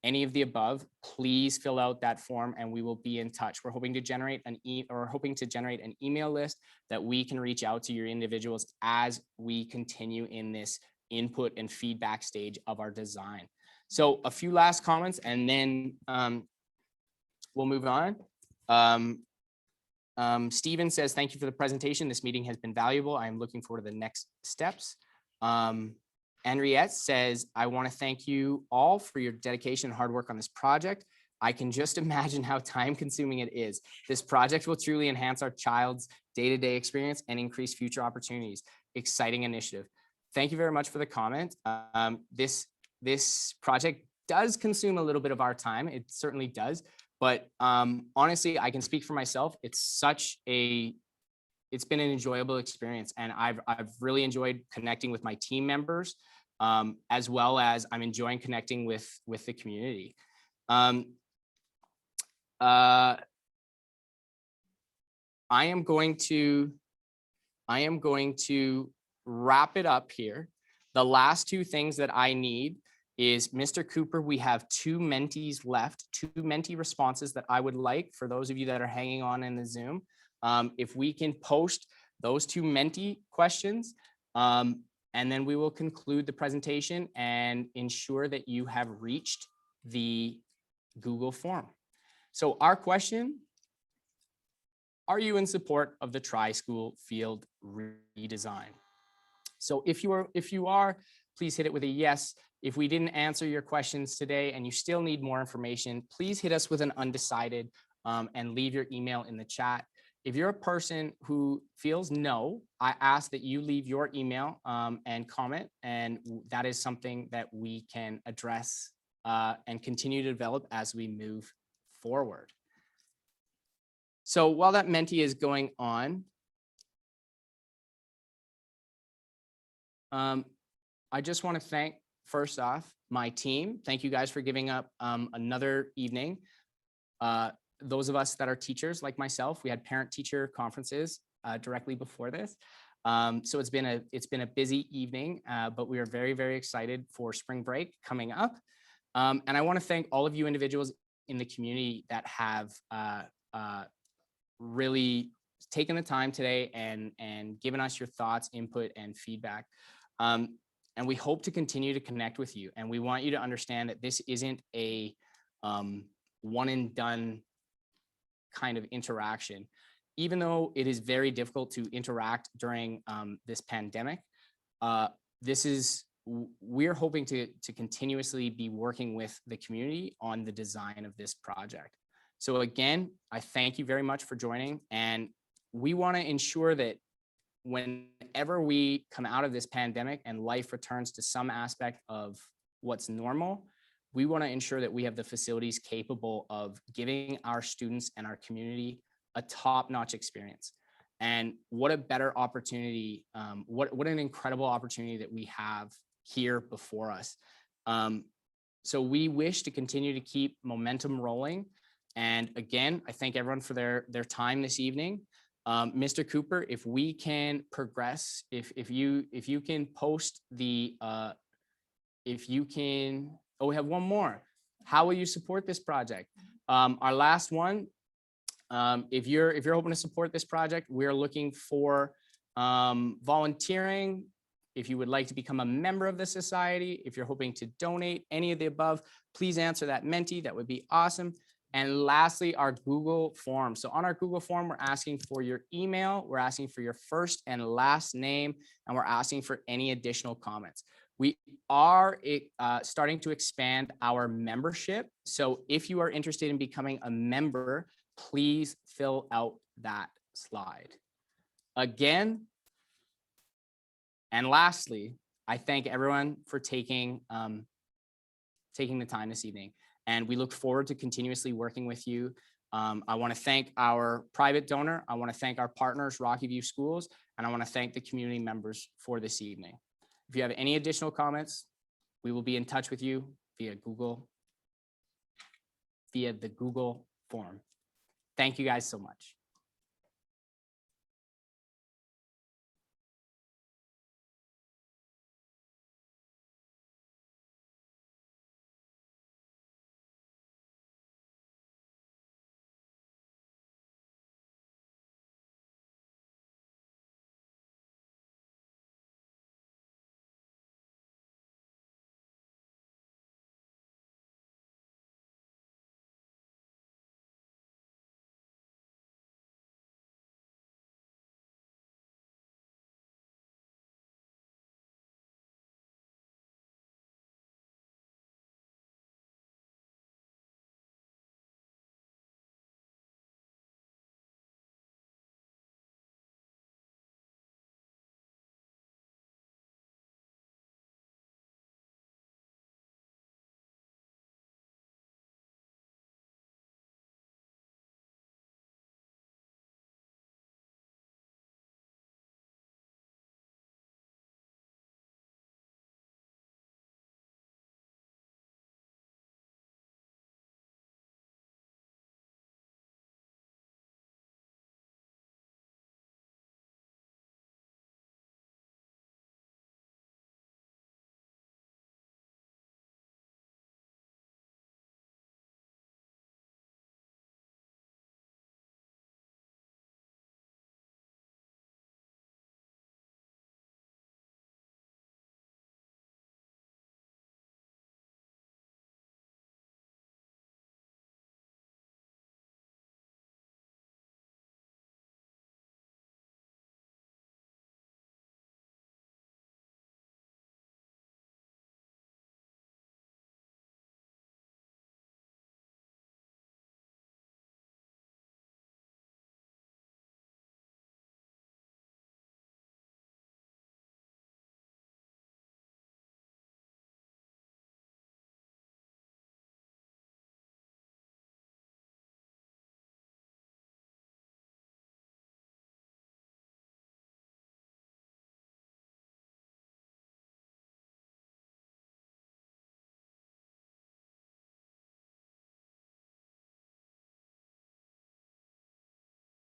any of the above, please fill out that form and we will be in touch. We're hoping to generate an email list that we can reach out to your individuals as we continue in this input and feedback stage of our design. So a few last comments and then we'll move on. Stephen says, thank you for the presentation. This meeting has been valuable. I am looking forward to the next steps. Henriette says, I want to thank you all for your dedication and hard work on this project. I can just imagine how time consuming it is. This project will truly enhance our child's day-to-day experience and increase future opportunities. Exciting initiative. Thank you very much for the comment. This this project does consume a little bit of our time. It certainly does. But honestly, I can speak for myself. It's been an enjoyable experience, and I've really enjoyed connecting with my team members, as well as I'm enjoying connecting with the community. I am going to wrap it up here. The last two things that I need is, Mr. Cooper, we have 2 mentees left, 2 mentee responses that I would like for those of you that are hanging on in the Zoom. If we can post those 2 mentee questions, and then we will conclude the presentation and ensure that you have reached the Google form. So our question: are you in support of the tri-school field redesign? So if you are, please hit it with a yes. If we didn't answer your questions today and you still need more information, please hit us with an undecided and leave your email in the chat. If you're a person who feels no, I ask that you leave your email and comment, and that is something that we can address and continue to develop as we move forward. So while that Menti is going on, I just want to thank, first off, my team. Thank you guys for giving up another evening. Those of us that are teachers like myself, we had parent-teacher conferences directly before this. So it's been a busy evening, but we are very, very excited for spring break coming up. And I want to thank all of you individuals in the community that have really taken the time today and given us your thoughts, input, and feedback. And we hope to continue to connect with you. And we want you to understand that this isn't a one and done kind of interaction. Even though it is very difficult to interact during this pandemic, we're hoping to continuously be working with the community on the design of this project. So again, I thank you very much for joining, and we want to ensure that whenever we come out of this pandemic and life returns to some aspect of what's normal, we want to ensure that we have the facilities capable of giving our students and our community a top-notch experience. And what a better opportunity, what an incredible opportunity that we have here before us. So we wish to continue to keep momentum rolling. And again, I thank everyone for their time this evening. Mr. Cooper, if we can progress, if you can post the, we have one more. How will you support this project? Our last one, if you're hoping to support this project, we're looking for volunteering. If you would like to become a member of the society, if you're hoping to donate, any of the above, please answer that Menti. That would be awesome. And lastly, our Google form. So on our Google form, we're asking for your email, we're asking for your first and last name, and we're asking for any additional comments. We are starting to expand our membership. So if you are interested in becoming a member, please fill out that slide. Again, and lastly, I thank everyone for taking the time this evening. And we look forward to continuously working with you. I want to thank our private donor. I want to thank our partners, Rocky View Schools, and I want to thank the community members for this evening. If you have any additional comments, we will be in touch with you via the Google form. Thank you guys so much.